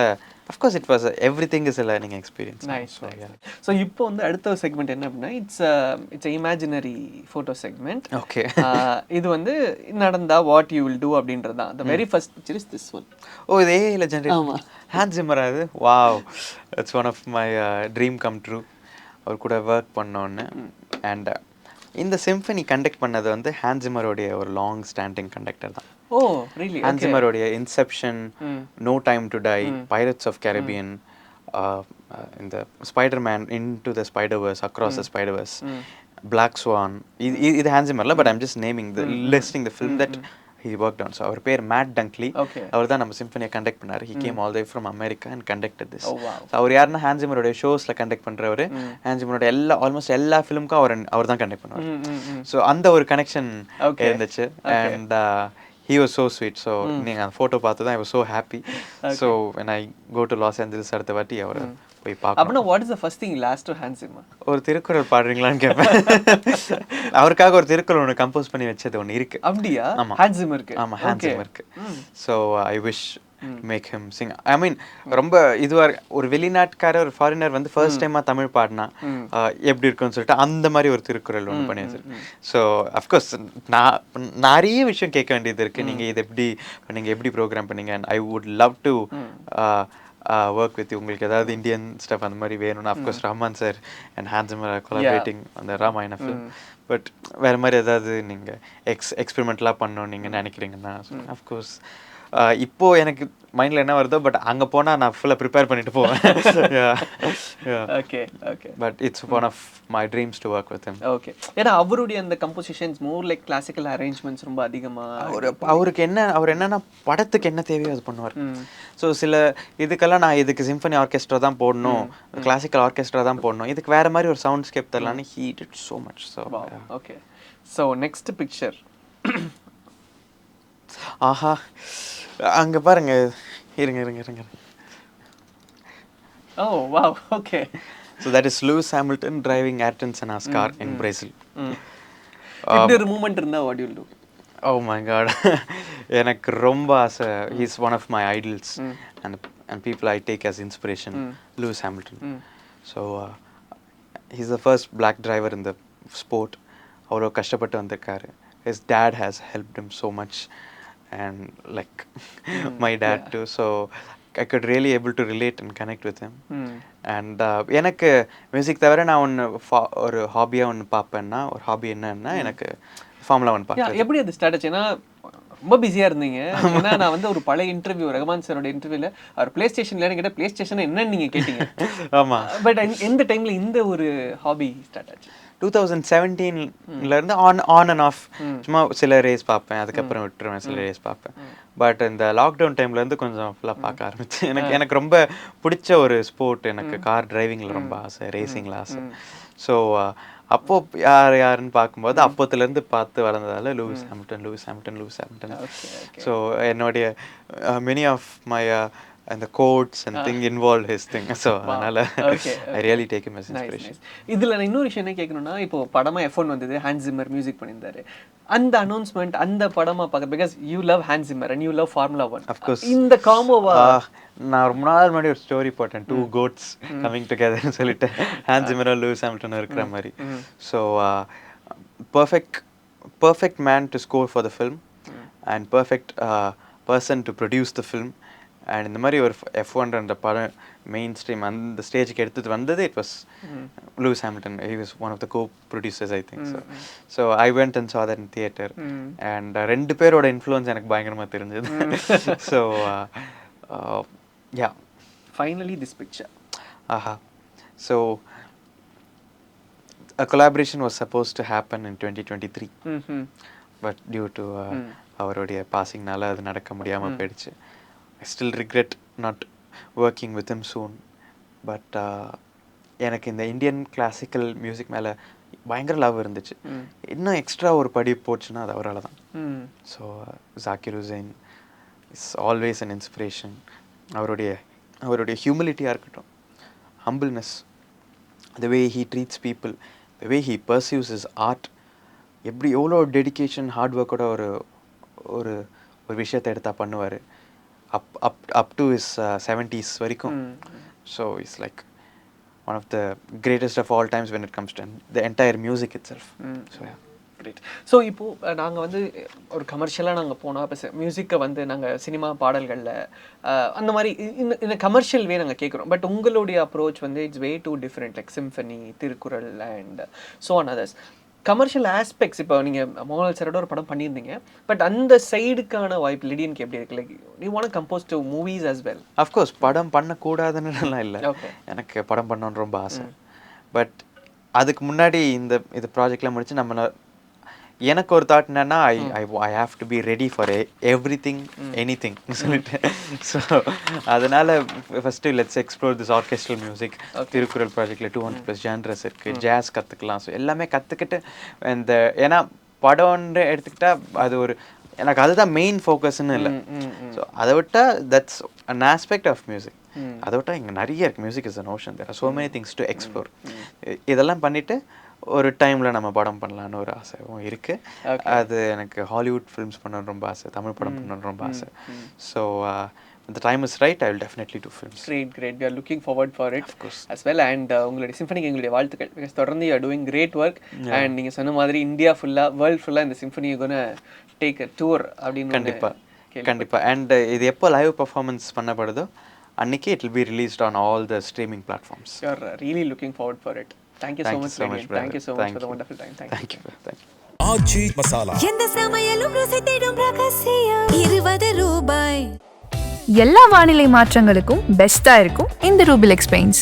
of course it was everything is a learning experience. Nice. So இப்போ வந்து அடுத்த செக்மெண்ட் என்ன அப்படின்னா it's a imaginary photo segment. Okay. இது வந்து நடந்தா what you will do அப்படின்றது தான். The very first picture is this one. ஓ இதே இல்லை ஜென்ரேட் ஹேண்ட் ஜிம்மரா அது? Wow, it's one of my dream come true. அவர் கூட ஒர்க் பண்ணோன்னு. அண்ட் இந்த சிம்ஃபனி கண்டக்ட் பண்ணது வந்து ஹேண்ட் ஜிம்மரோடைய ஒரு லாங் ஸ்டாண்டிங் கண்டக்டர் தான். ஓ ரியலி ஹான்ஸ் ஜிம்மரோடைய Inception, no time to die, Pirates of Caribbean, இந்த Spiderman into the Spiderverse, across the Spiderverse, Black Swan, இது ஹான்ஸ் ஜிம்மர்ல, but I'm just naming the listing the film that he worked on. So அவர் பேர் Matt Dunkley. அவர் தான் நம்ம சிம்பனியை conduct பண்ணாரு. he came all the way from America and conducted this. So அவர் யாருன்னா ஹான்ஸ் ஜிம்மரோட ஷோஸ்ல கண்டக்ட் பண்றவர். ஹான்ஸ் ஜிம்மரோட ஆல்மோஸ்ட் எல்லா ஃபிலிமுக்கும் அவர் தான் கண்டக்ட் பண்ணுவார். ஸோ அந்த ஒரு கனெக்ஷன் இருந்துச்சு. And he was so sweet. So நீங்க அந்த போட்டோ பார்த்து தான் I was so happy. So when I go to Los Angeles அடுத்த வாட்டி அவர் போய் பார்க்கணும். அப்படின்னா what is the first thing you asked to Hans Zimmer? ஒரு திருக்குறள் பாடுறீங்களான்னு கேட்பேன். அவருக்காக ஒரு திருக்குறள் ஒன்று கம்போஸ் பண்ணி வச்சது ஒன்று இருக்கு. அப்படியா? ஹான்ஸ் ஜிம்மருக்கு. ஆமா, ஹான்ஸ் ஜிம்மருக்கு. So I wish make him sing. I mean ரொம்ப இதுவாக ஒரு வெளிநாட்டுக்கார ஒரு ஃபாரினர் வந்து ஃபர்ஸ்ட் டைமாக தமிழ் பாடினா எப்படி இருக்குன்னு சொல்லிட்டு அந்த மாதிரி ஒரு திருக்குறள் ஒன்று பண்ணி வச்சிருக்கு. ஸோ அஃப்கோர்ஸ் நான் நிறைய விஷயம் கேட்க வேண்டியது இருக்குது. நீங்கள் இது எப்படி பண்ணீங்க, எப்படி ப்ரோக்ராம் பண்ணீங்க, and I would love to work with. உங்களுக்கு ஏதாவது இந்தியன் ஸ்டஃப் அந்த மாதிரி வேணும்னா of course Rahman sir and Hans Zimmer collaborating அந்த ராமாயண ஃபிலிம். பட் வேறு மாதிரி ஏதாவது நீங்கள் எக்ஸ்பெரிமெண்ட்லாம் பண்ணணும் நீங்கள் நினைக்கிறீங்கன்னா அஃப்கோர்ஸ் இப்போ எனக்கு மைண்டில் என்ன வருதோ, பட் அங்கே போனால் நான் ஃபுல்லாக ப்ரிப்பேர் பண்ணிட்டு போவேன். Okay okay. But it's one of my dreams to work with him. Okay. ஏன்னா அவருடைய அந்த compositions more like classical arrangements ரொம்ப அதிகமாக அவருக்கு அவர் என்னன்னா படத்துக்கு என்ன தேவையோ அது பண்ணுவார். ஸோ சில இதுக்கெல்லாம் நான் இதுக்கு சிம்பனி ஆர்கெஸ்ட்ரா தான் போடணும், கிளாசிக்கல் ஆர்கெஸ்ட்ரா தான் போடணும், இதுக்கு வேற மாதிரி ஒரு சவுண்ட் ஸ்கேப் தரலான்னு he did so much. So okay. So next picture. ஆஹா, அங்கே பாருங்க, இருங்க. Oh wow, okay. So that is Lewis Hamilton driving Ayrton Senna's car in Brazil. If the moment இருந்தா what you will do? Oh my god. எனக்கு ரொம்ப ஆசை. He's one of my idols and people I take as inspiration. Lewis Hamilton. So he's the first black driver in the sport. அவ்வளோ கஷ்டப்பட்டு வந்திருக்காரு. His dad has helped him so much. And like my dad too, so I could really able to relate and connect with him. And எனக்கு music தவிர நான் ஒரு ஹாபியாக ஒன்று பார்ப்பேன்னா, ஒரு hobby என்னன்னா எனக்கு ஃபார்முலா 1 பார்ப்பேன். எப்படி அது ஸ்டார்ட் ஆச்சு? ஏன்னா ரொம்ப பிஸியாக இருந்தீங்க. ஏன்னா நான் வந்து ஒரு பழைய இன்டர்வியூ, ரஹ்மான் சாரோட இன்டர்வியூவில் அவர் பிளே ஸ்டேஷன்ல கேட்டால் பிளே ஸ்டேஷன் என்னன்னு நீங்கள் கேட்டீங்க. ஆமாம். பட் எந்த டைமில் இந்த ஒரு ஹாபி ஸ்டார்ட் ஆச்சு? 2017 ஆன் அண்ட் ஆஃப் சும்மா சில ரேஸ் பார்ப்பேன், அதுக்கப்புறம் விட்டுருவேன், சில ரேஸ் பார்ப்பேன். பட் இந்த லாக்டவுன் டைம்லேருந்து கொஞ்சம் ஃபுல்லாக பார்க்க ஆரம்பிச்சேன். எனக்கு ரொம்ப பிடிச்ச ஒரு ஸ்போர்ட், எனக்கு கார் டிரைவிங்கில் ரொம்ப ஆசை, ரேசிங்கில் ஆசை. ஸோ அப்போது யாருன்னு பார்க்கும்போது அப்போத்துலேருந்து பார்த்து வளர்ந்ததால் லூயிஸ் ஹாமில்டன். ஸோ என்னுடைய many of my and the quotes and thing involved his thing. So அதனால I really take him as inspiration. இதுல நான் இன்னொரு விஷயம் என்ன கேட்கணும்னா, இப்போ படமா F1 வந்தது, ஹான்ஸ் ஜிம்மர் மியூசிக் பண்ணியிருந்தாரு. அந்த அனௌன்ஸ்மெண்ட் அந்த படமா பார்க்க, because you love Hans Zimmer and you love Formula 1. Of course. இந்த காம்போவா நான் ரொம்ப நாள் முன்னாடி ஒரு ஸ்டோரி போட்டேன், 2 goats coming together ன்னு சொல்லிட்டு ஹான்ஸ் ஜிம்மரும் லூயிஸ் ஹாமில்டனும் இருக்கிற மாதிரி. So perfect man to score for the film and perfect person to produce the film. And இந்த மாதிரி ஒரு F1 படம் மெயின் ஸ்ட்ரீம் அந்த ஸ்டேஜுக்கு எடுத்துகிட்டு வந்தது it was Lewis Hamilton. He was one of the co-producers I think. So I went and saw that in theater. And ரெண்டு பேரோட இன்ஃப்ளூயன்ஸ் எனக்கு பயங்கரமாக தெரிஞ்சது. So yeah. Finally this picture. So a collaboration was supposed to happen in 2023. But due to அவருடைய பாசிங்னால அது நடக்க முடியாமல் போயிடுச்சு. I still regret not working with him soon. But எனக்கு இந்த இந்தியன் கிளாசிக்கல் மியூசிக் மேலே பயங்கர லவ் இருந்துச்சு. இன்னும் எக்ஸ்ட்ரா ஒரு படி போச்சுன்னா அது அவரால் தான். So Zakir Hussain is always an inspiration. அவருடைய ஹியூமிலிட்டியாக இருக்கட்டும், humbleness, the way he treats people, the way he pursues his art, எவ்வளோ டெடிக்கேஷன் ஹார்ட் ஒர்க்கோட ஒரு விஷயத்தை எடுத்தால் பண்ணுவார். up to his 70s வரைக்கும். So it's like one of the greatest of all times when it comes to the entire music itself. So yeah. Great. So இப்போ நாங்கள் வந்து ஒரு கமர்ஷியலாக நாங்கள் போனால் இப்போ மியூசிக்கை வந்து நாங்கள் சினிமா பாடல்களில் அந்த மாதிரி இந்த கமர்ஷியல் வே நாங்கள் கேட்குறோம். பட் உங்களுடைய அப்ரோச் வந்து it's way too different, like symphony, Thirukkural and so on others. Commercial aspects இப்போ நீங்கள் மோகன்லால் சாரோட ஒரு படம் பண்ணியிருந்தீங்க, பட் அந்த சைடுக்கான வாய்ப்பு லிடியனுக்கு எப்படி இருக்கு? Like you want compose to movies as well? Of course படம் பண்ணக்கூடாதுன்னுலாம் இல்லை, ஓகே. எனக்கு படம் பண்ணணும்னு ரொம்ப ஆசை. பட் அதுக்கு முன்னாடி இது ப்ராஜெக்ட்லாம் முடிச்சு எனக்கு ஒரு தாட் என்னன்னா ஐ have to be ready for everything anything சொல்லிட்டு. ஸோ அதனால first let's explore this orchestral music. Thirukkural ப்ராஜெக்டில் 200+ ஜான்ரஸ் இருக்குது, ஜாஸ் கற்றுக்கலாம். ஸோ எல்லாமே கற்றுக்கிட்டு இந்த ஏன்னா படம்னு எடுத்துக்கிட்டா அது ஒரு எனக்கு அதுதான் மெயின் ஃபோக்கஸ்ன்னு இல்லை. ஸோ அதை விட்டால் that's an aspect of music. அதை விட்டால் இங்கே நிறைய இருக்குது. Music is an ocean, there are so many things to explore. இதெல்லாம் பண்ணிவிட்டு ஒரு டைமில் நம்ம படம் பண்ணலான்னு ஒரு ஆசையும் இருக்குது. அது எனக்கு ஹாலிவுட் ஃபிலிம்ஸ் பண்ணணும்னு ரொம்ப ஆசை, தமிழ் படம் பண்ணணும்னு ரொம்ப ஆசை. So the time is right, I will definitely do films. Great. We are looking forward for it, of course, as well. And உங்களுடைய சிம்பனிக்கு எங்களுடைய வாழ்த்துக்கள், because தொடர்ந்து you are doing great work. And நீங்க சொன்ன மாதிரி இந்தியா ஃபுல்லா, வேர்ல்ட் ஃபுல்லா இந்த symphony you gonna take a tour அப்படின்னு. கண்டிப்பா. அண்ட் இது எப்போ லைவ் பெர்ஃபார்மன்ஸ் பண்ணப்படுதோ அன்னைக்கு it will be released on all the streaming platforms. You are really looking forward for it. Thank you so much, brother. Thank you so much for the wonderful time. Thank you. ஆச்சி மசாலா எந்த சமையலும் ருசி தேடும் ரகசியம் 20 ரூபாய். எல்லா வானிலை மாற்றங்களுக்கும் பெஸ்டா இருக்கும் இந்த ரூபில் எக்ஸ்பெயின்ஸ்.